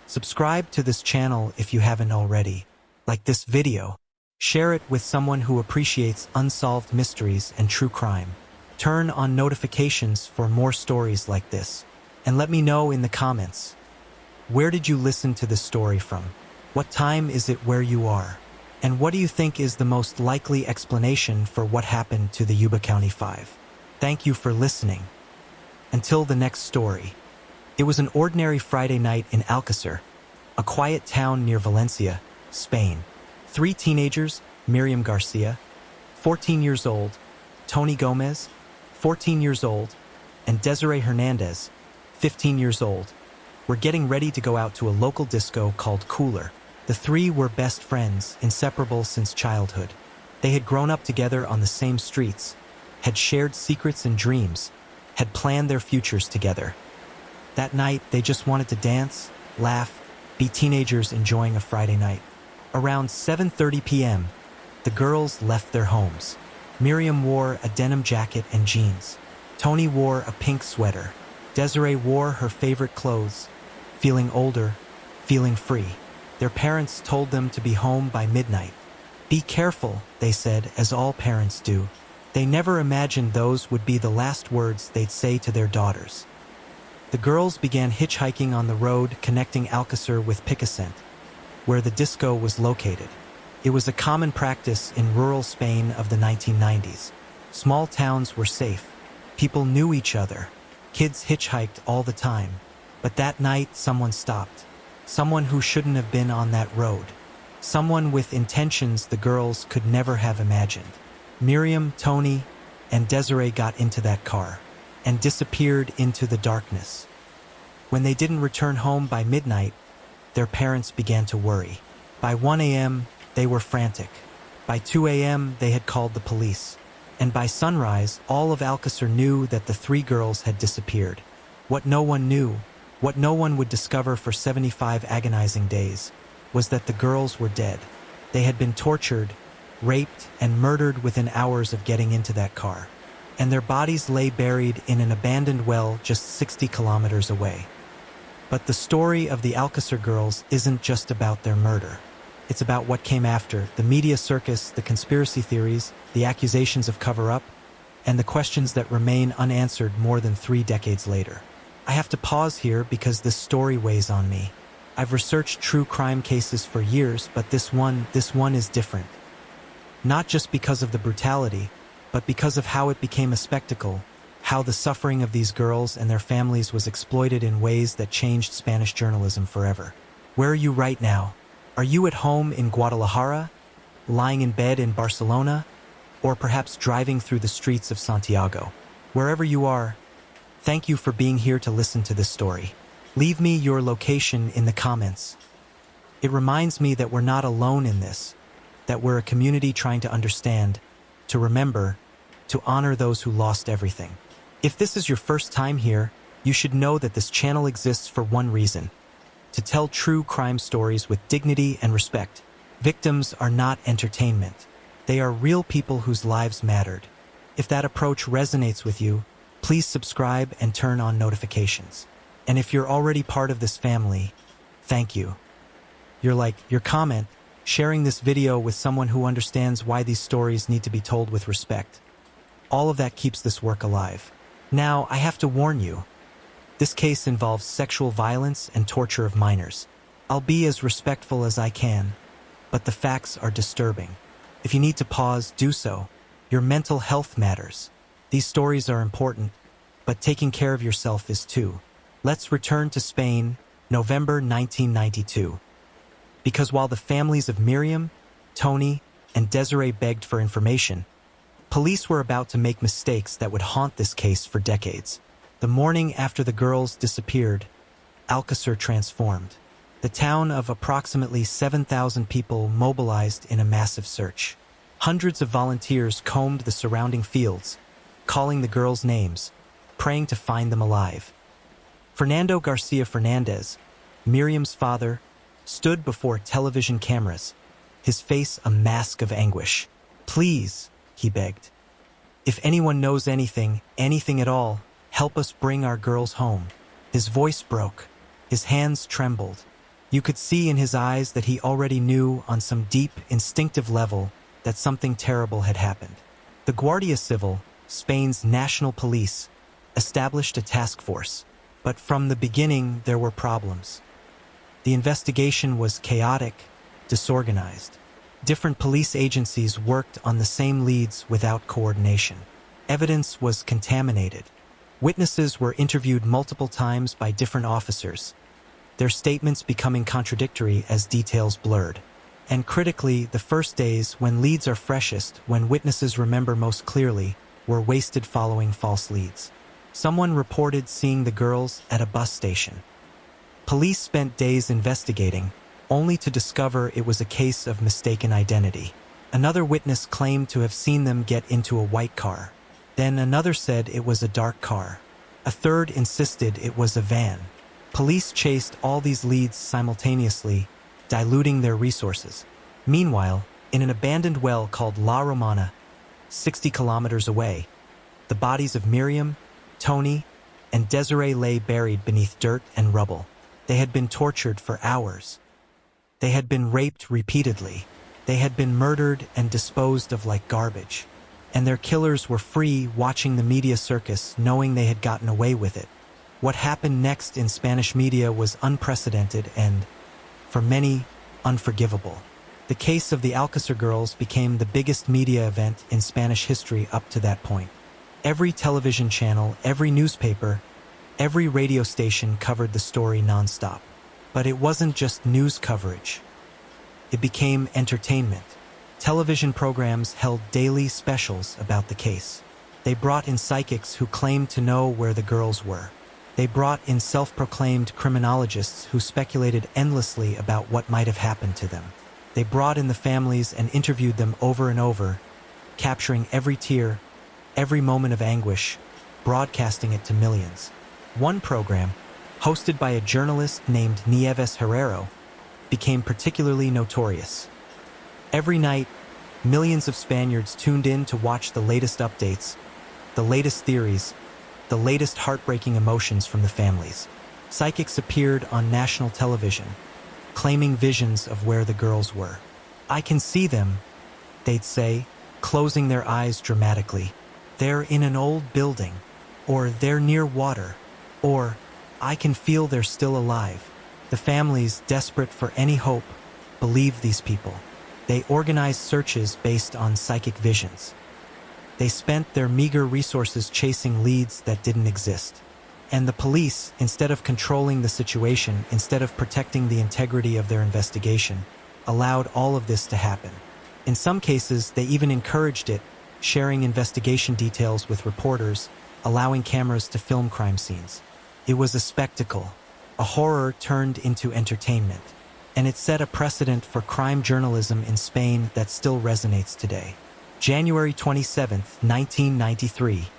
Subscribe to this channel if you haven't already. Like this video. Share it with someone who appreciates unsolved mysteries and true crime. Turn on notifications for more stories like this. And let me know in the comments. Where did you listen to this story from? What time is it where you are? And what do you think is the most likely explanation for what happened to the Yuba County 5? Thank you for listening. Until the next story. It was an ordinary Friday night in Alcácer, a quiet town near Valencia, Spain. 3 teenagers, Miriam Garcia, 14 years old, Tony Gomez, 14 years old, and Desiree Hernandez, 15 years old, were getting ready to go out to a local disco called Cooler. The 3 were best friends, inseparable since childhood. They had grown up together on the same streets, had shared secrets and dreams, had planned their futures together. That night, they just wanted to dance, laugh, be teenagers enjoying a Friday night. Around 7:30 p.m., the girls left their homes. Miriam wore a denim jacket and jeans. Tony wore a pink sweater. Desiree wore her favorite clothes, feeling older, feeling free. Their parents told them to be home by midnight. Be careful, they said, as all parents do. They never imagined those would be the last words they'd say to their daughters. The girls began hitchhiking on the road connecting Alcácer with Picassent, where the disco was located. It was a common practice in rural Spain of the 1990s. Small towns were safe. People knew each other. Kids hitchhiked all the time. But that night, someone stopped. Someone who shouldn't have been on that road. Someone with intentions the girls could never have imagined. Miriam, Tony, and Desiree got into that car and disappeared into the darkness. When they didn't return home by midnight, their parents began to worry. By 1 a.m., they were frantic. By 2 a.m., they had called the police. And by sunrise, all of Alcácer knew that the 3 girls had disappeared. What no one knew, what no one would discover for 75 agonizing days, was that the girls were dead. They had been tortured, raped, and murdered within hours of getting into that car. And their bodies lay buried in an abandoned well just 60 kilometers away. But the story of the Alcácer girls isn't just about their murder. It's about what came after, the media circus, the conspiracy theories, the accusations of cover-up, and the questions that remain unanswered more than 3 decades later. I have to pause here because this story weighs on me. I've researched true crime cases for years, but this one is different. Not just because of the brutality, but because of how it became a spectacle, how the suffering of these girls and their families was exploited in ways that changed Spanish journalism forever. Where are you right now? Are you at home in Guadalajara, lying in bed in Barcelona, or perhaps driving through the streets of Santiago? Wherever you are, thank you for being here to listen to this story. Leave me your location in the comments. It reminds me that we're not alone in this, that we're a community trying to understand, to remember, to honor those who lost everything. If this is your first time here, you should know that this channel exists for one reason: to tell true crime stories with dignity and respect. Victims are not entertainment. They are real people whose lives mattered. If that approach resonates with you, please subscribe and turn on notifications. And if you're already part of this family, thank you. Your comment, sharing this video with someone who understands why these stories need to be told with respect. All of that keeps this work alive. Now, I have to warn you. This case involves sexual violence and torture of minors. I'll be as respectful as I can, but the facts are disturbing. If you need to pause, do so. Your mental health matters. These stories are important, but taking care of yourself is too. Let's return to Spain, November 1992. Because while the families of Miriam, Tony, and Desiree begged for information, police were about to make mistakes that would haunt this case for decades. The morning after the girls disappeared, Alcácer transformed. The town of approximately 7,000 people mobilized in a massive search. Hundreds of volunteers combed the surrounding fields, calling the girls' names, praying to find them alive. Fernando Garcia Fernandez, Miriam's father, stood before television cameras, his face a mask of anguish. "Please," he begged. "If anyone knows anything at all, help us bring our girls home." His voice broke. His hands trembled. You could see in his eyes that he already knew on some deep, instinctive level that something terrible had happened. The Guardia Civil, Spain's national police, established a task force. But from the beginning, there were problems. The investigation was chaotic, disorganized. Different police agencies worked on the same leads without coordination. Evidence was contaminated. Witnesses were interviewed multiple times by different officers, their statements becoming contradictory as details blurred. And critically, the first days, when leads are freshest, when witnesses remember most clearly, were wasted following false leads. Someone reported seeing the girls at a bus station. Police spent days investigating, only to discover it was a case of mistaken identity. Another witness claimed to have seen them get into a white car. Then another said it was a dark car. A third insisted it was a van. Police chased all these leads simultaneously, diluting their resources. Meanwhile, in an abandoned well called La Romana, 60 kilometers away, the bodies of Miriam, Tony, and Desiree lay buried beneath dirt and rubble. They had been tortured for hours. They had been raped repeatedly. They had been murdered and disposed of like garbage. And their killers were free, watching the media circus, knowing they had gotten away with it. What happened next in Spanish media was unprecedented and, for many, unforgivable. The case of the Alcácer girls became the biggest media event in Spanish history up to that point. Every television channel, every newspaper, every radio station covered the story nonstop. But it wasn't just news coverage. It became entertainment. Television programs held daily specials about the case. They brought in psychics who claimed to know where the girls were. They brought in self-proclaimed criminologists who speculated endlessly about what might have happened to them. They brought in the families and interviewed them over and over, capturing every tear, every moment of anguish, broadcasting it to millions. One program, hosted by a journalist named Nieves Herrero, became particularly notorious. Every night, millions of Spaniards tuned in to watch the latest updates, the latest theories, the latest heartbreaking emotions from the families. Psychics appeared on national television, claiming visions of where the girls were. "I can see them," they'd say, closing their eyes dramatically. "They're in an old building," or "They're near water," or "I can feel they're still alive." The families, desperate for any hope, believed these people. They organized searches based on psychic visions. They spent their meager resources chasing leads that didn't exist. And the police, instead of controlling the situation, instead of protecting the integrity of their investigation, allowed all of this to happen. In some cases, they even encouraged it, sharing investigation details with reporters, allowing cameras to film crime scenes. It was a spectacle, a horror turned into entertainment, and it set a precedent for crime journalism in Spain that still resonates today. January 27, 1993.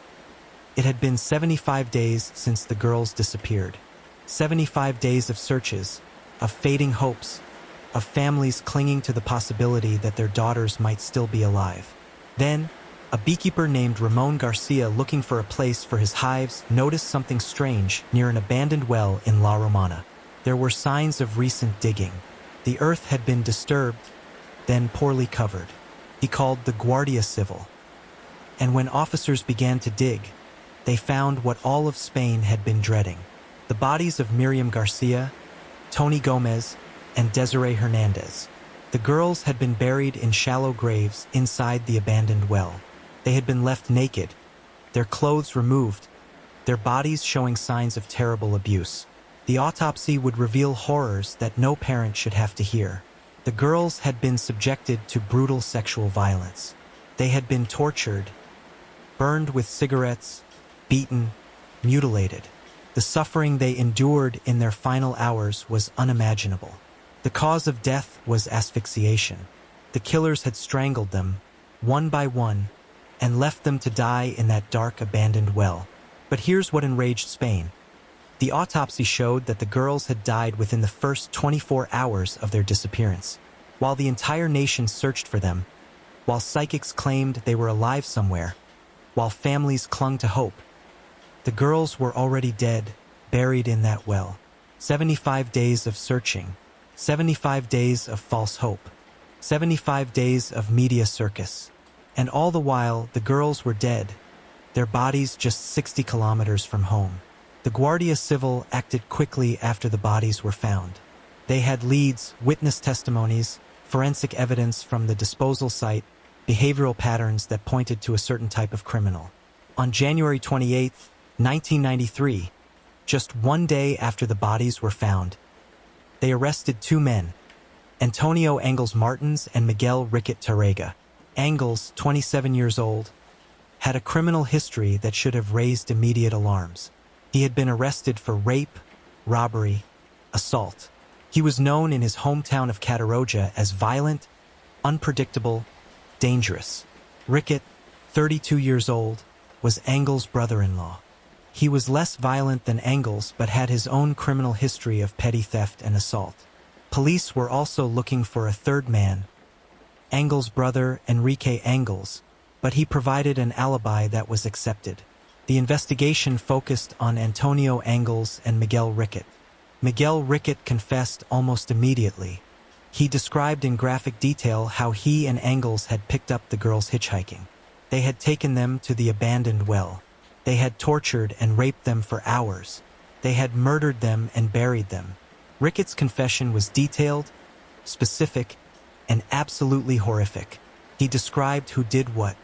It had been 75 days since the girls disappeared. 75 days of searches, of fading hopes, of families clinging to the possibility that their daughters might still be alive. Then, a beekeeper named Ramon Garcia, looking for a place for his hives, noticed something strange near an abandoned well in La Romana. There were signs of recent digging. The earth had been disturbed, then poorly covered. He called the Guardia Civil. And when officers began to dig, they found what all of Spain had been dreading: the bodies of Miriam Garcia, Tony Gomez, and Desiree Hernandez. The girls had been buried in shallow graves inside the abandoned well. They had been left naked, their clothes removed, their bodies showing signs of terrible abuse. The autopsy would reveal horrors that no parent should have to hear. The girls had been subjected to brutal sexual violence. They had been tortured, burned with cigarettes, beaten, mutilated. The suffering they endured in their final hours was unimaginable. The cause of death was asphyxiation. The killers had strangled them, one by one, and left them to die in that dark, abandoned well. But here's what enraged Spain. The autopsy showed that the girls had died within the first 24 hours of their disappearance. While the entire nation searched for them, while psychics claimed they were alive somewhere, while families clung to hope, the girls were already dead, buried in that well. 75 days of searching, 75 days of false hope, 75 days of media circus. And all the while, the girls were dead, their bodies just 60 kilometers from home. The Guardia Civil acted quickly after the bodies were found. They had leads, witness testimonies, forensic evidence from the disposal site, behavioral patterns that pointed to a certain type of criminal. On January 28, 1993, just one day after the bodies were found, they arrested two men, Antonio Angles Martins and Miguel Riquet Tarrega. Angles, 27 years old, had a criminal history that should have raised immediate alarms. He had been arrested for rape, robbery, assault. He was known in his hometown of Cattarauja as violent, unpredictable, dangerous. Riquet, 32 years old, was Angles' brother-in-law. He was less violent than Angles but had his own criminal history of petty theft and assault. Police were also looking for a third man, Angles' brother Enrique Angles, but he provided an alibi that was accepted. The investigation focused on Antonio Angles and Miguel Riquet. Miguel Riquet confessed almost immediately. He described in graphic detail how he and Angles had picked up the girls hitchhiking. They had taken them to the abandoned well. They had tortured and raped them for hours. They had murdered them and buried them. Riquet's confession was detailed, specific, and absolutely horrific. He described who did what.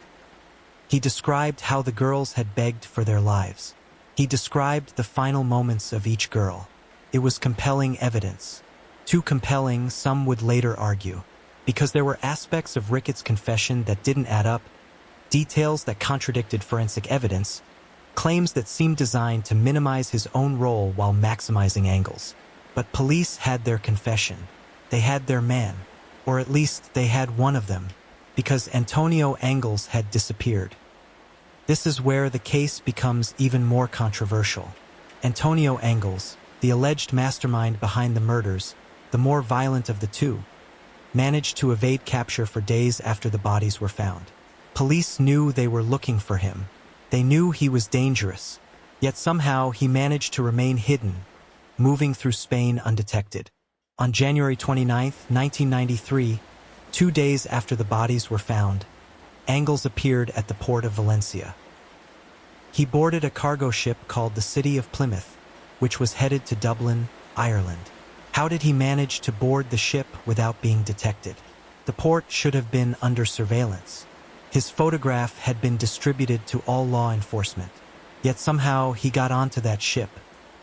He described how the girls had begged for their lives. He described the final moments of each girl. It was compelling evidence. Too compelling, some would later argue, because there were aspects of Riquet's confession that didn't add up, details that contradicted forensic evidence, claims that seemed designed to minimize his own role while maximizing Angles. But police had their confession. They had their man. Or at least they had one of them, because Antonio Angles had disappeared. This is where the case becomes even more controversial. Antonio Angles, the alleged mastermind behind the murders, the more violent of the two, managed to evade capture for days after the bodies were found. Police knew they were looking for him. They knew he was dangerous, yet somehow he managed to remain hidden, moving through Spain undetected. On January 29, 1993, 2 days after the bodies were found, Angles appeared at the port of Valencia. He boarded a cargo ship called the City of Plymouth, which was headed to Dublin, Ireland. How did he manage to board the ship without being detected? The port should have been under surveillance. His photograph had been distributed to all law enforcement. Yet somehow he got onto that ship.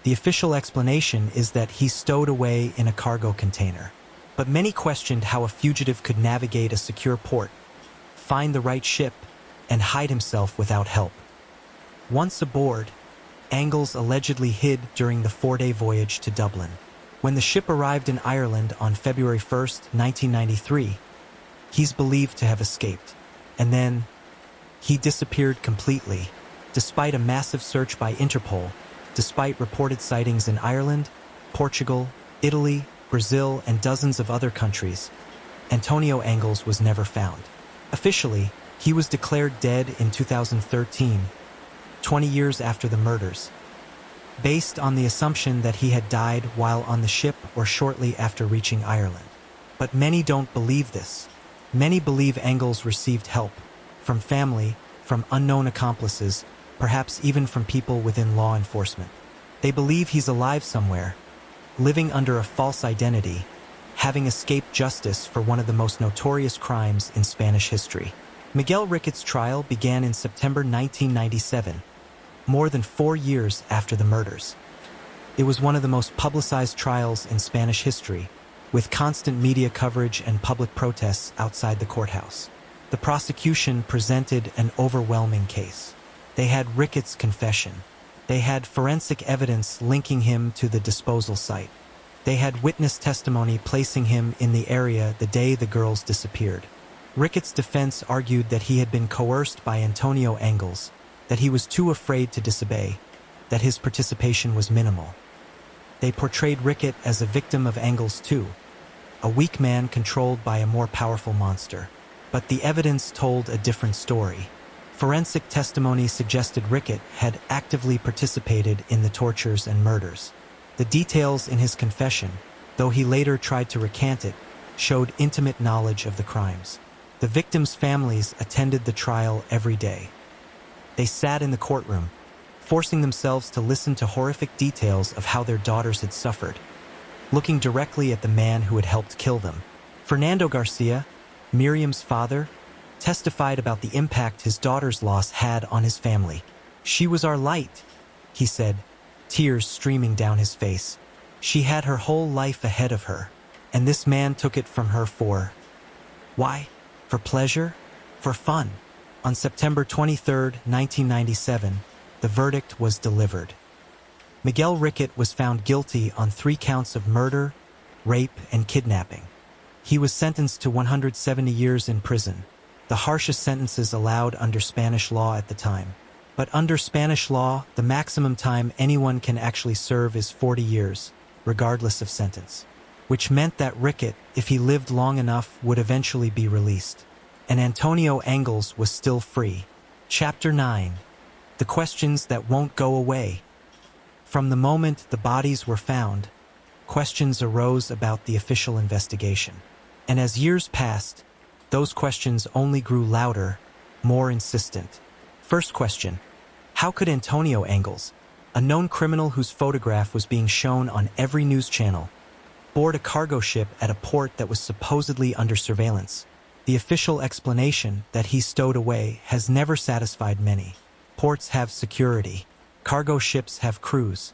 The official explanation is that he stowed away in a cargo container. But many questioned how a fugitive could navigate a secure port, find the right ship, and hide himself without help. Once aboard, Angles allegedly hid during the 4-day voyage to Dublin. When the ship arrived in Ireland on February 1, 1993, he's believed to have escaped. And then, he disappeared completely, despite a massive search by Interpol, despite reported sightings in Ireland, Portugal, Italy, Brazil, and dozens of other countries. Antonio Angles was never found. Officially, he was declared dead in 2013, 20 years after the murders, based on the assumption that he had died while on the ship or shortly after reaching Ireland. But many don't believe this. Many believe Angles received help from family, from unknown accomplices, perhaps even from people within law enforcement. They believe he's alive somewhere, living under a false identity, having escaped justice for one of the most notorious crimes in Spanish history. Miguel Riquet's trial began in September 1997, more than 4 years after the murders. It was one of the most publicized trials in Spanish history, with constant media coverage and public protests outside the courthouse. The prosecution presented an overwhelming case. They had Riquet's confession. They had forensic evidence linking him to the disposal site. They had witness testimony placing him in the area the day the girls disappeared. Riquet's defense argued that he had been coerced by Antonio Angles, that he was too afraid to disobey, that his participation was minimal. They portrayed Riquet as a victim of Angles too, a weak man controlled by a more powerful monster. But the evidence told a different story. Forensic testimony suggested Riquet had actively participated in the tortures and murders. The details in his confession, though he later tried to recant it, showed intimate knowledge of the crimes. The victims' families attended the trial every day. They sat in the courtroom, forcing themselves to listen to horrific details of how their daughters had suffered, looking directly at the man who had helped kill them. Fernando Garcia, Miriam's father, testified about the impact his daughter's loss had on his family. "She was our light," he said, tears streaming down his face. "She had her whole life ahead of her, and this man took it from her for... why? For pleasure? For fun?" On September 23, 1997, the verdict was delivered. Miguel Riquet was found guilty on 3 counts of murder, rape, and kidnapping. He was sentenced to 170 years in prison, the harshest sentences allowed under Spanish law at the time. But under Spanish law, the maximum time anyone can actually serve is 40 years, regardless of sentence. Which meant that Riquet, if he lived long enough, would eventually be released. And Antonio Angles was still free. Chapter 9. The questions that won't go away. From the moment the bodies were found, questions arose about the official investigation. And as years passed, those questions only grew louder, more insistent. First question: how could Antonio Angles, a known criminal whose photograph was being shown on every news channel, board a cargo ship at a port that was supposedly under surveillance? The official explanation that he stowed away has never satisfied many. Ports have security. Cargo ships have crews.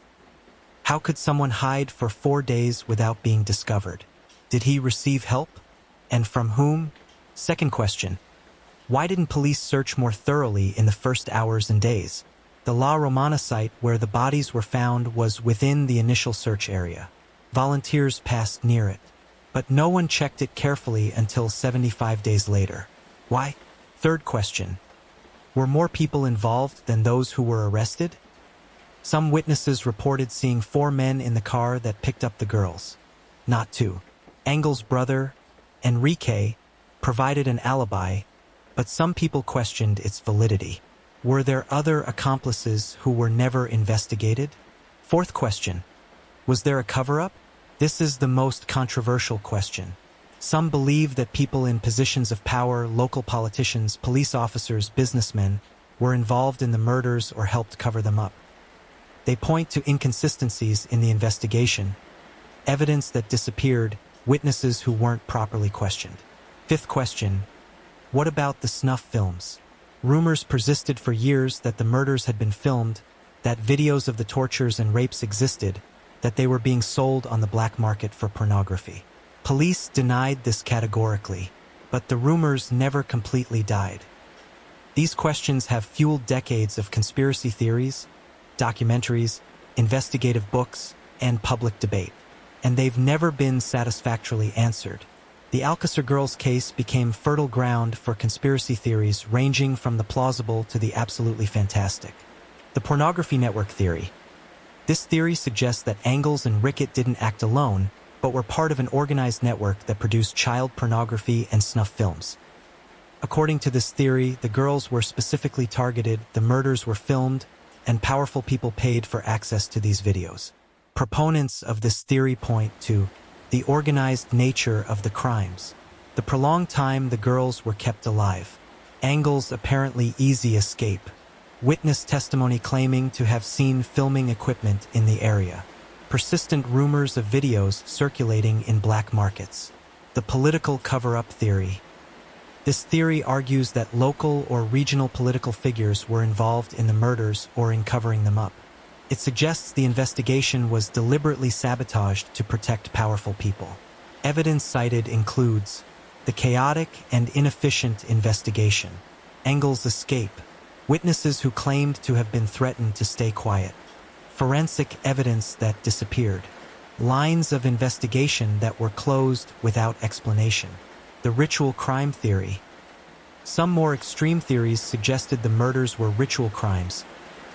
How could someone hide for 4 days without being discovered? Did he receive help? And from whom? Second question: why didn't police search more thoroughly in the first hours and days? The La Romana site where the bodies were found was within the initial search area. Volunteers passed near it, but no one checked it carefully until 75 days later. Why? Third question: were more people involved than those who were arrested? Some witnesses reported seeing 4 men in the car that picked up the girls, not 2. Angles' brother, Enrique, provided an alibi, but some people questioned its validity. Were there other accomplices who were never investigated? Fourth question: was there a cover-up? This is the most controversial question. Some believe that people in positions of power, local politicians, police officers, businessmen, were involved in the murders or helped cover them up. They point to inconsistencies in the investigation, evidence that disappeared, witnesses who weren't properly questioned. Fifth question: what about the snuff films? Rumors persisted for years that the murders had been filmed, that videos of the tortures and rapes existed, that they were being sold on the black market for pornography. Police denied this categorically, but the rumors never completely died. These questions have fueled decades of conspiracy theories, documentaries, investigative books, and public debate, and they've never been satisfactorily answered. The Alcácer girls' case became fertile ground for conspiracy theories ranging from the plausible to the absolutely fantastic. The pornography network theory. This theory suggests that Engels and Rickett didn't act alone, but were part of an organized network that produced child pornography and snuff films. According to this theory, the girls were specifically targeted, the murders were filmed, and powerful people paid for access to these videos. Proponents of this theory point to the organized nature of the crimes, the prolonged time the girls were kept alive, Engels' apparently easy escape, witness testimony claiming to have seen filming equipment in the area, persistent rumors of videos circulating in black markets, the political cover-up theory. This theory argues that local or regional political figures were involved in the murders or in covering them up. It suggests the investigation was deliberately sabotaged to protect powerful people. Evidence cited includes the chaotic and inefficient investigation, Engels' escape, witnesses who claimed to have been threatened to stay quiet, forensic evidence that disappeared, lines of investigation that were closed without explanation, the ritual crime theory. Some more extreme theories suggested the murders were ritual crimes,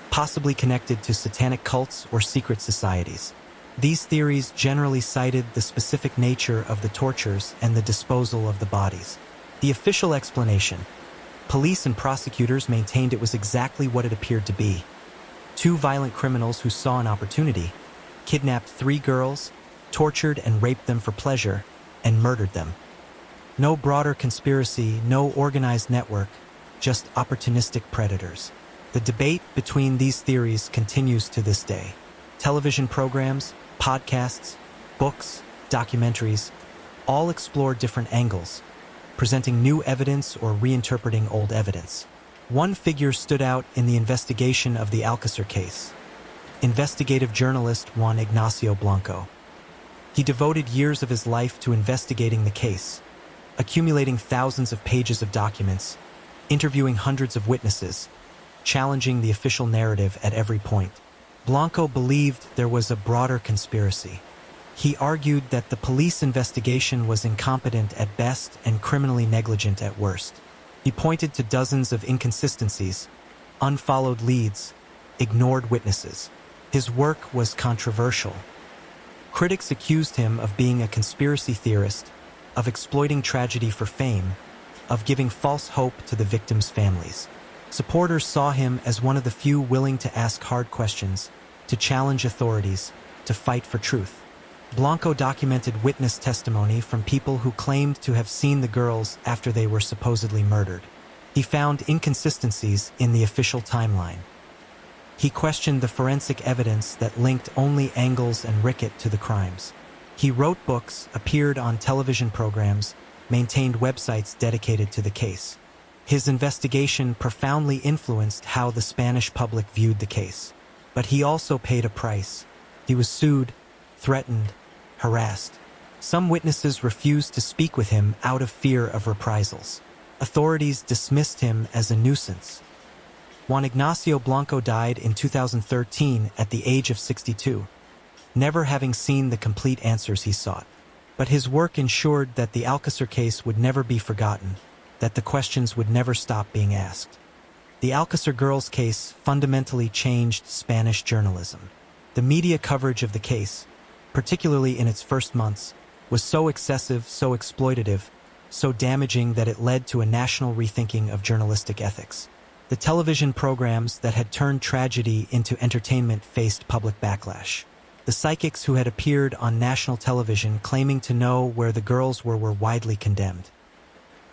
possibly connected to satanic cults or secret societies. These theories generally cited the specific nature of the tortures and the disposal of the bodies. The official explanation: police and prosecutors maintained it was exactly what it appeared to be. Two violent criminals who saw an opportunity, kidnapped 3 girls, tortured and raped them for pleasure, and murdered them. No broader conspiracy, no organized network, just opportunistic predators. The debate between these theories continues to this day. Television programs, podcasts, books, documentaries, all explore different angles, presenting new evidence or reinterpreting old evidence. One figure stood out in the investigation of the Alcácer case: investigative journalist Juan Ignacio Blanco. He devoted years of his life to investigating the case, accumulating thousands of pages of documents, interviewing hundreds of witnesses, challenging the official narrative at every point. Blanco believed there was a broader conspiracy. He argued that the police investigation was incompetent at best and criminally negligent at worst. He pointed to dozens of inconsistencies, unfollowed leads, ignored witnesses. His work was controversial. Critics accused him of being a conspiracy theorist, of exploiting tragedy for fame, of giving false hope to the victims' families. Supporters saw him as one of the few willing to ask hard questions, to challenge authorities, to fight for truth. Blanco documented witness testimony from people who claimed to have seen the girls after they were supposedly murdered. He found inconsistencies in the official timeline. He questioned the forensic evidence that linked only Engels and Rickett to the crimes. He wrote books, appeared on television programs, maintained websites dedicated to the case. His investigation profoundly influenced how the Spanish public viewed the case. But he also paid a price. He was sued, threatened, harassed. Some witnesses refused to speak with him out of fear of reprisals. Authorities dismissed him as a nuisance. Juan Ignacio Blanco died in 2013 at the age of 62, never having seen the complete answers he sought. But his work ensured that the Alcácer case would never be forgotten, that the questions would never stop being asked. The Alcácer girls' case fundamentally changed Spanish journalism. The media coverage of the case, particularly in its first months, was so excessive, so exploitative, so damaging that it led to a national rethinking of journalistic ethics. The television programs that had turned tragedy into entertainment faced public backlash. The psychics who had appeared on national television claiming to know where the girls were widely condemned.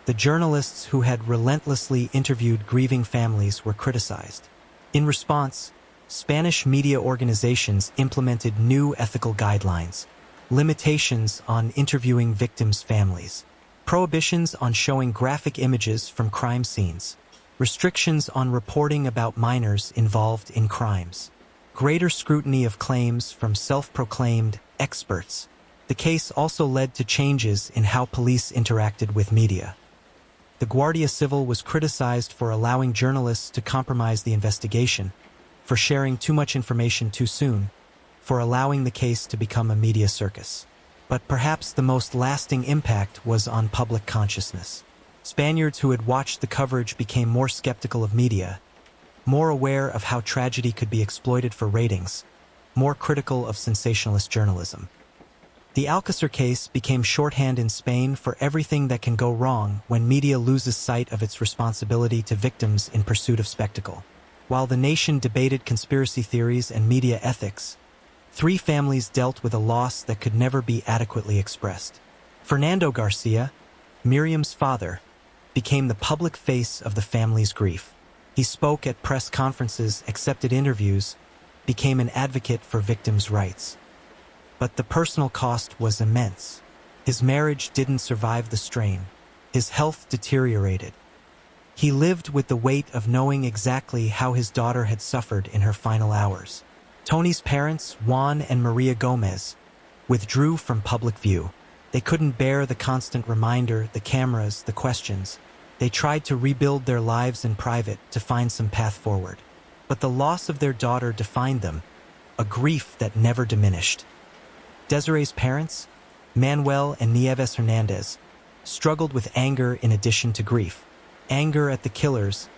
The journalists who had relentlessly interviewed grieving families were criticized. In response, Spanish media organizations implemented new ethical guidelines, limitations on interviewing victims' families, prohibitions on showing graphic images from crime scenes, restrictions on reporting about minors involved in crimes, greater scrutiny of claims from self-proclaimed experts. The case also led to changes in how police interacted with media. The Guardia Civil was criticized for allowing journalists to compromise the investigation, for sharing too much information too soon, for allowing the case to become a media circus. But perhaps the most lasting impact was on public consciousness. Spaniards who had watched the coverage became more skeptical of media, more aware of how tragedy could be exploited for ratings, more critical of sensationalist journalism. The Alcácer case became shorthand in Spain for everything that can go wrong when media loses sight of its responsibility to victims in pursuit of spectacle. While the nation debated conspiracy theories and media ethics, 3 families dealt with a loss that could never be adequately expressed. Fernando Garcia, Miriam's father, became the public face of the family's grief. He spoke at press conferences, accepted interviews, became an advocate for victims' rights. But the personal cost was immense. His marriage didn't survive the strain. His health deteriorated. He lived with the weight of knowing exactly how his daughter had suffered in her final hours. Tony's parents, Juan and Maria Gomez, withdrew from public view. They couldn't bear the constant reminder, the cameras, the questions. They tried to rebuild their lives in private to find some path forward. But the loss of their daughter defined them, a grief that never diminished. Desiree's parents, Manuel and Nieves Hernandez, struggled with anger in addition to grief. Anger at the killers,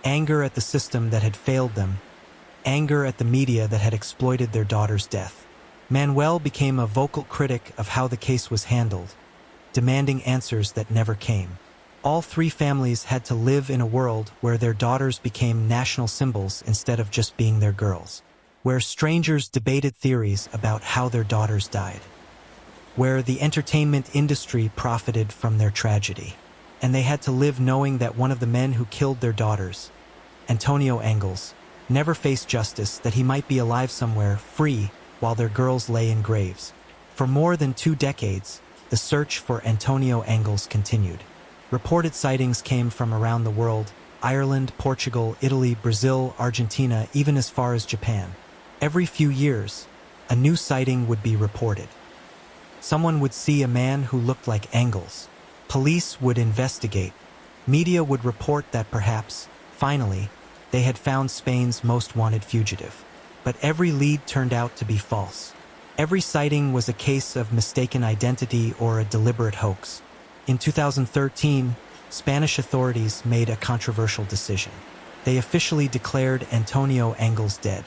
anger at the system that had failed them, anger at the media that had exploited their daughter's death. Manuel became a vocal critic of how the case was handled, demanding answers that never came. All 3 families had to live in a world where their daughters became national symbols instead of just being their girls, where strangers debated theories about how their daughters died, where the entertainment industry profited from their tragedy, and they had to live knowing that one of the men who killed their daughters, Antonio Angles, never faced justice, that he might be alive somewhere, free, while their girls lay in graves. For more than 2 decades, the search for Antonio Angles continued. Reported sightings came from around the world: Ireland, Portugal, Italy, Brazil, Argentina, even as far as Japan. Every few years, a new sighting would be reported. Someone would see a man who looked like Angles. Police would investigate. Media would report that perhaps, finally, they had found Spain's most wanted fugitive. But every lead turned out to be false. Every sighting was a case of mistaken identity or a deliberate hoax. In 2013, Spanish authorities made a controversial decision. They officially declared Antonio Angles dead.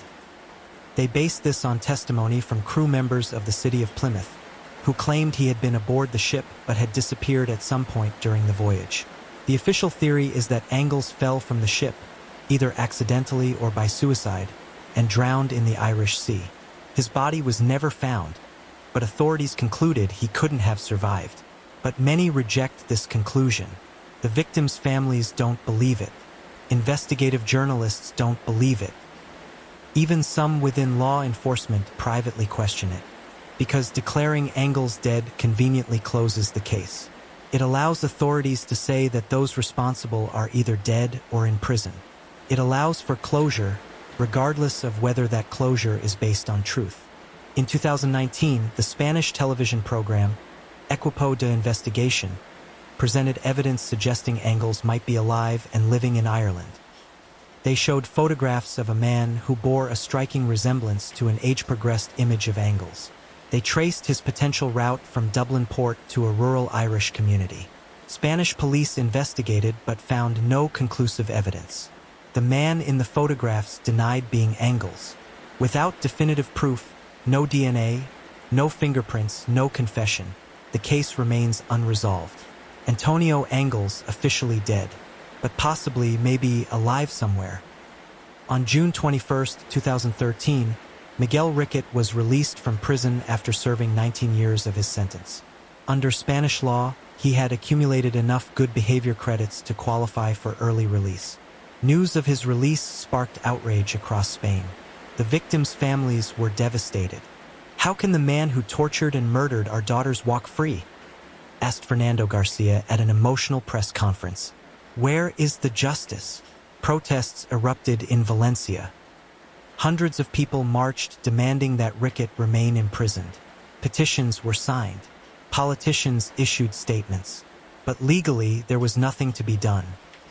They based this on testimony from crew members of the city of Plymouth, who claimed he had been aboard the ship but had disappeared at some point during the voyage. The official theory is that Angles fell from the ship, either accidentally or by suicide, and drowned in the Irish Sea. His body was never found, but authorities concluded he couldn't have survived. But many reject this conclusion. The victims' families don't believe it. Investigative journalists don't believe it. Even some within law enforcement privately question it, because declaring Angles dead conveniently closes the case. It allows authorities to say that those responsible are either dead or in prison. It allows for closure, regardless of whether that closure is based on truth. In 2019, the Spanish television program, Equipo de Investigación, presented evidence suggesting Angles might be alive and living in Ireland. They showed photographs of a man who bore a striking resemblance to an age-progressed image of Angles. They traced his potential route from Dublin port to a rural Irish community. Spanish police investigated but found no conclusive evidence. The man in the photographs denied being Angles. Without definitive proof, no DNA, no fingerprints, no confession, the case remains unresolved. Antonio Angles officially dead, but possibly maybe alive somewhere. On June 21, 2013, Miguel Riquet was released from prison after serving 19 years of his sentence. Under Spanish law, He had accumulated enough good behavior credits to qualify for early release. News of his release sparked outrage across Spain. The victims' families were devastated. "How can the man who tortured and murdered our daughters walk free?" asked Fernando Garcia at an emotional press conference. "Where is the justice?" Protests erupted in Valencia. Hundreds of people marched demanding that Rickett remain imprisoned. Petitions were signed. Politicians issued statements. But legally, there was nothing to be done.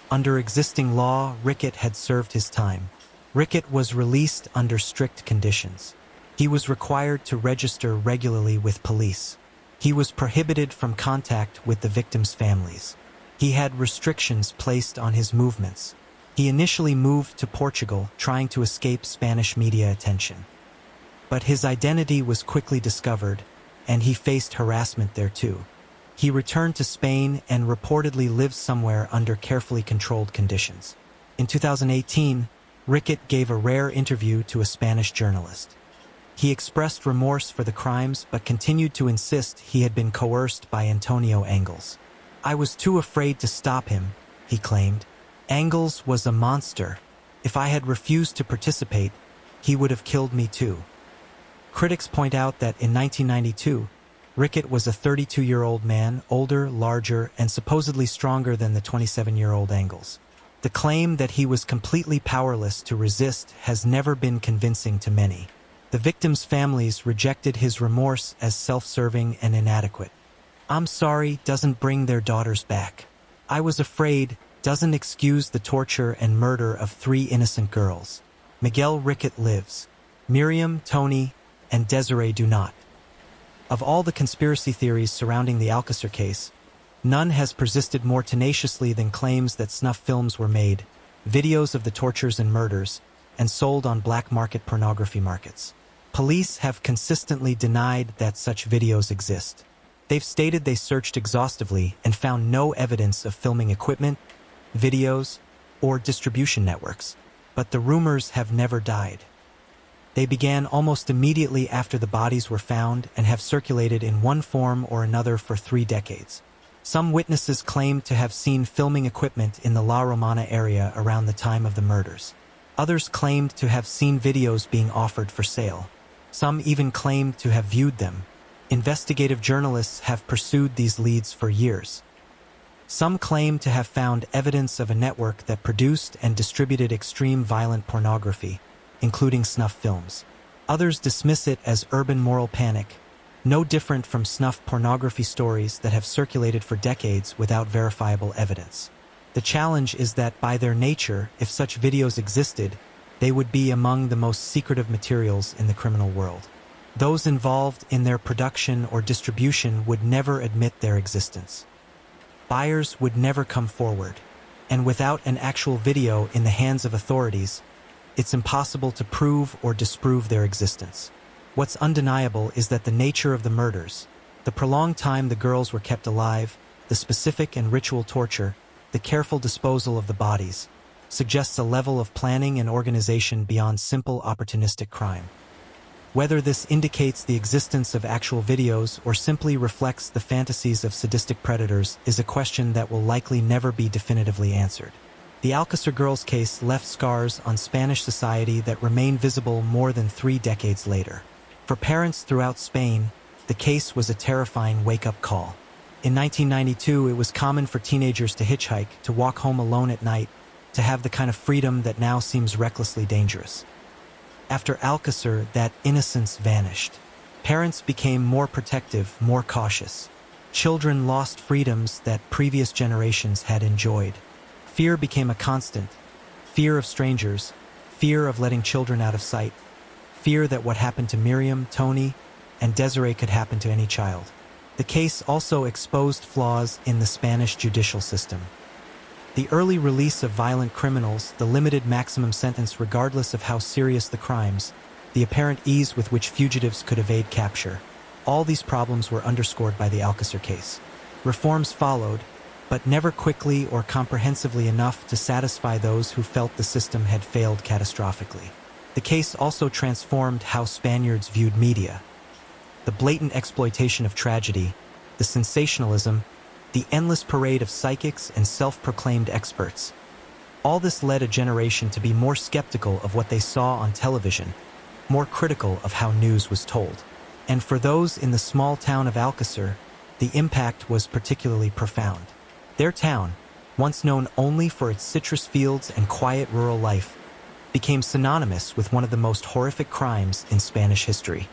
Under existing law, Rickett had served his time. Rickett was released under strict conditions. He was required to register regularly with police. He was prohibited from contact with the victims' families. He had restrictions placed on his movements. He initially moved to Portugal, trying to escape Spanish media attention. But his identity was quickly discovered, and he faced harassment there too. He returned to Spain and reportedly lived somewhere under carefully controlled conditions. In 2018, Rickett gave a rare interview to a Spanish journalist. He expressed remorse for the crimes but continued to insist he had been coerced by Antonio Angles. "I was too afraid to stop him," he claimed. "Angles was a monster. If I had refused to participate, he would have killed me too." Critics point out that in 1992, Rickett was a 32-year-old man, older, larger, and supposedly stronger than the 27-year-old Angles. The claim that he was completely powerless to resist has never been convincing to many. The victims' families rejected his remorse as self-serving and inadequate. "I'm sorry" doesn't bring their daughters back. "I was afraid" doesn't excuse the torture and murder of 3 innocent girls. Miguel Rickett lives. Miriam, Tony, and Desiree do not. Of all the conspiracy theories surrounding the Alcácer case, none has persisted more tenaciously than claims that snuff films were made, videos of the tortures and murders, and sold on black market pornography markets. Police have consistently denied that such videos exist. They've stated they searched exhaustively and found no evidence of filming equipment, videos, or distribution networks. But the rumors have never died. They began almost immediately after the bodies were found and have circulated in one form or another for 3 decades. Some witnesses claimed to have seen filming equipment in the La Romana area around the time of the murders. Others claimed to have seen videos being offered for sale. Some even claimed to have viewed them. Investigative journalists have pursued these leads for years. Some claim to have found evidence of a network that produced and distributed extreme violent pornography, including snuff films. Others dismiss it as urban moral panic, no different from snuff pornography stories that have circulated for decades without verifiable evidence. The challenge is that by their nature, if such videos existed, they would be among the most secretive materials in the criminal world. Those involved in their production or distribution would never admit their existence. Buyers would never come forward, and without an actual video in the hands of authorities, it's impossible to prove or disprove their existence. What's undeniable is that the nature of the murders, the prolonged time the girls were kept alive, the specific and ritual torture, the careful disposal of the bodies, suggests a level of planning and organization beyond simple opportunistic crime. Whether this indicates the existence of actual videos or simply reflects the fantasies of sadistic predators is a question that will likely never be definitively answered. The Alcácer girls' case left scars on Spanish society that remain visible more than 3 decades later. For parents throughout Spain, the case was a terrifying wake-up call. In 1992, it was common for teenagers to hitchhike, to walk home alone at night, to have the kind of freedom that now seems recklessly dangerous. After Alcácer, that innocence vanished. Parents became more protective, more cautious. Children lost freedoms that previous generations had enjoyed. Fear became a constant. Fear of strangers, fear of letting children out of sight, fear that what happened to Miriam, Tony, and Desiree could happen to any child. The case also exposed flaws in the Spanish judicial system. The early release of violent criminals, the limited maximum sentence regardless of how serious the crimes, the apparent ease with which fugitives could evade capture, all these problems were underscored by the Alcácer case. Reforms followed, but never quickly or comprehensively enough to satisfy those who felt the system had failed catastrophically. The case also transformed how Spaniards viewed media. The blatant exploitation of tragedy, the sensationalism, the endless parade of psychics and self-proclaimed experts. All this led a generation to be more skeptical of what they saw on television, more critical of how news was told. And for those in the small town of Alcacer, the impact was particularly profound. Their town, once known only for its citrus fields and quiet rural life, became synonymous with one of the most horrific crimes in Spanish history.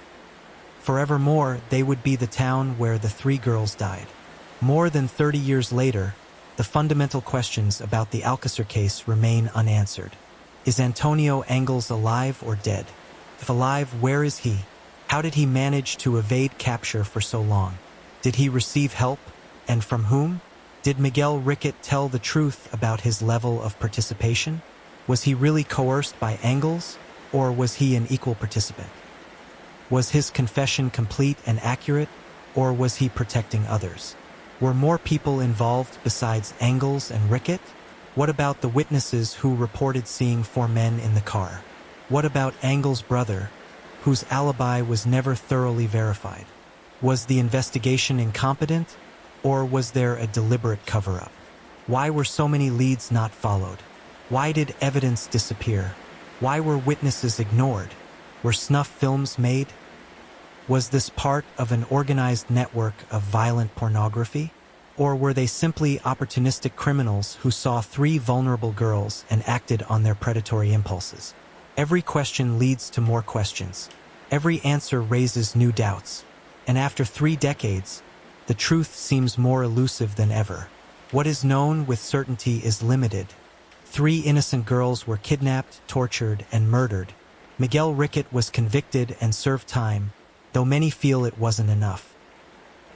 Forevermore, they would be the town where the 3 girls died. More than 30 years later, the fundamental questions about the Alcacer case remain unanswered. Is Antonio Angles alive or dead? If alive, where is he? How did he manage to evade capture for so long? Did he receive help, and from whom? Did Miguel Riquet tell the truth about his level of participation? Was he really coerced by Angles, or was he an equal participant? Was his confession complete and accurate, or was he protecting others? Were more people involved besides Angles and Riquet? What about the witnesses who reported seeing 4 men in the car? What about Angles' brother, whose alibi was never thoroughly verified? Was the investigation incompetent, or was there a deliberate cover-up? Why were so many leads not followed? Why did evidence disappear? Why were witnesses ignored? Were snuff films made? Was this part of an organized network of violent pornography? Or were they simply opportunistic criminals who saw 3 vulnerable girls and acted on their predatory impulses? Every question leads to more questions. Every answer raises new doubts. And after 3 decades, the truth seems more elusive than ever. What is known with certainty is limited. 3 innocent girls were kidnapped, tortured, and murdered. Miguel Riquet was convicted and served time, though many feel it wasn't enough.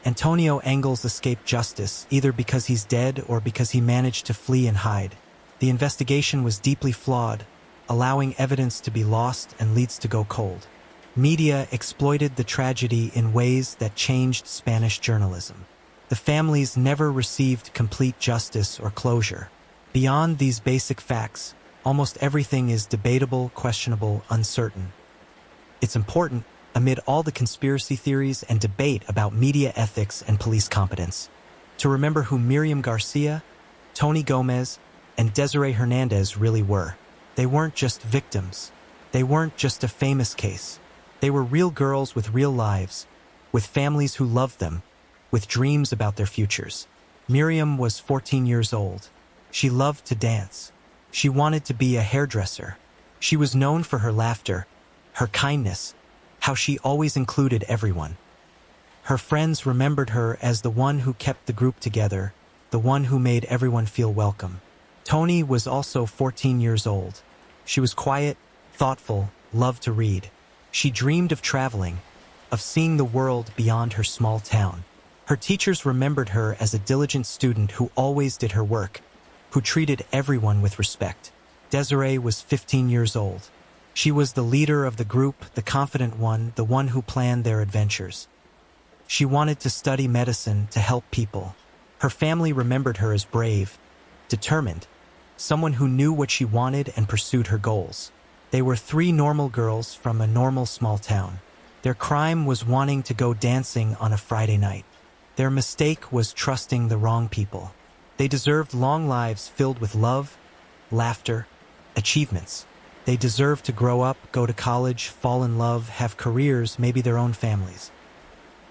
Antonio Angles escaped justice, either because he's dead or because he managed to flee and hide. The investigation was deeply flawed, allowing evidence to be lost and leads to go cold. Media exploited the tragedy in ways that changed Spanish journalism. The families never received complete justice or closure. Beyond these basic facts, almost everything is debatable, questionable, uncertain. It's important, amid all the conspiracy theories and debate about media ethics and police competence, to remember who Miriam Garcia, Tony Gomez, and Desiree Hernandez really were. They weren't just victims. They weren't just a famous case. They were real girls with real lives, with families who loved them, with dreams about their futures. Miriam was 14 years old. She loved to dance. She wanted to be a hairdresser. She was known for her laughter, her kindness, how she always included everyone. Her friends remembered her as the one who kept the group together, the one who made everyone feel welcome. Tony was also 14 years old. She was quiet, thoughtful, loved to read. She dreamed of traveling, of seeing the world beyond her small town. Her teachers remembered her as a diligent student who always did her work, who treated everyone with respect. Desiree was 15 years old. She was the leader of the group, the confident one, the one who planned their adventures. She wanted to study medicine to help people. Her family remembered her as brave, determined, someone who knew what she wanted and pursued her goals. They were 3 normal girls from a normal small town. Their crime was wanting to go dancing on a Friday night. Their mistake was trusting the wrong people. They deserved long lives filled with love, laughter, achievements. They deserved to grow up, go to college, fall in love, have careers, maybe their own families.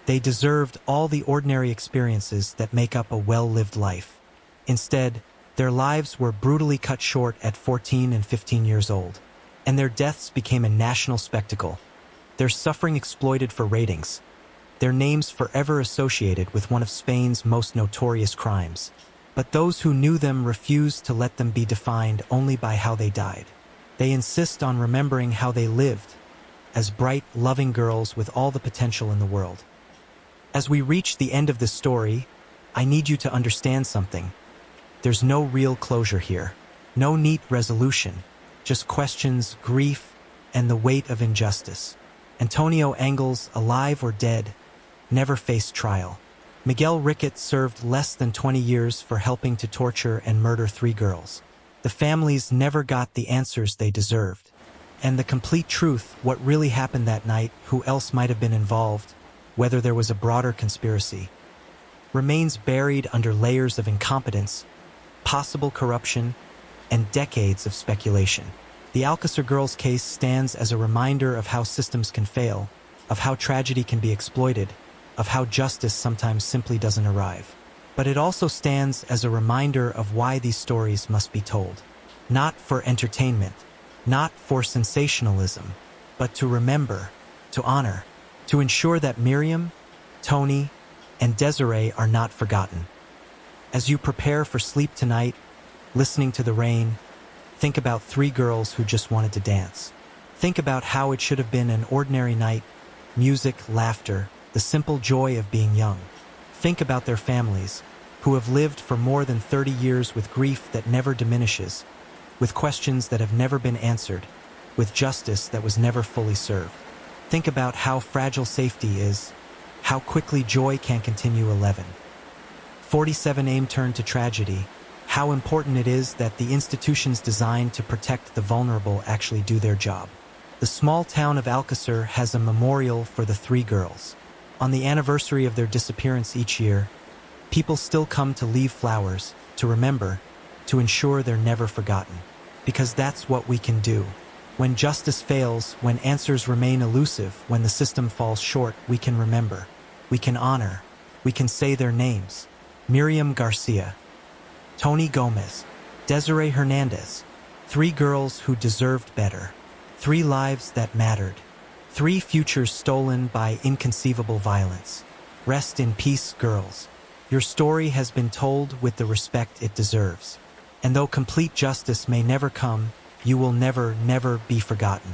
They deserved all the ordinary experiences that make up a well-lived life. Instead, their lives were brutally cut short at 14 and 15 years old, and their deaths became a national spectacle. Their suffering exploited for ratings, their names forever associated with one of Spain's most notorious crimes. But those who knew them refused to let them be defined only by how they died. They insist on remembering how they lived, as bright, loving girls with all the potential in the world. As we reach the end of this story, I need you to understand something. There's no real closure here. No neat resolution. Just questions, grief, and the weight of injustice. Antonio Angles, alive or dead, never faced trial. Miguel Riquet served less than 20 years for helping to torture and murder 3 girls. The families never got the answers they deserved. And the complete truth, what really happened that night, who else might have been involved, whether there was a broader conspiracy. remains buried under layers of incompetence, possible corruption, and decades of speculation. The Alcacer girls' case stands as a reminder of how systems can fail, of how tragedy can be exploited, of how justice sometimes simply doesn't arrive. But it also stands as a reminder of why these stories must be told. Not for entertainment, not for sensationalism, but to remember, to honor, to ensure that Miriam, Tony, and Desiree are not forgotten. As you prepare for sleep tonight, listening to the rain, think about three girls who just wanted to dance. Think about how it should have been an ordinary night, music, laughter, the simple joy of being young. Think about their families, who have lived for more than 30 years with grief that never diminishes, with questions that have never been answered, with justice that was never fully served. Think about how fragile safety is, how quickly joy can continue 47 turned to tragedy, how important it is that the institutions designed to protect the vulnerable actually do their job. The small town of Alcacer has a memorial for the three girls. On the anniversary of their disappearance each year, people still come to leave flowers, to remember, to ensure they're never forgotten. Because that's what we can do. When justice fails, when answers remain elusive, when the system falls short, we can remember. We can honor. We can say their names. Miriam Garcia, Tony Gomez, Desiree Hernandez. Three girls who deserved better. Three lives that mattered. Three futures stolen by inconceivable violence. Rest in peace, girls. Your story has been told with the respect it deserves. And though complete justice may never come, you will never be forgotten.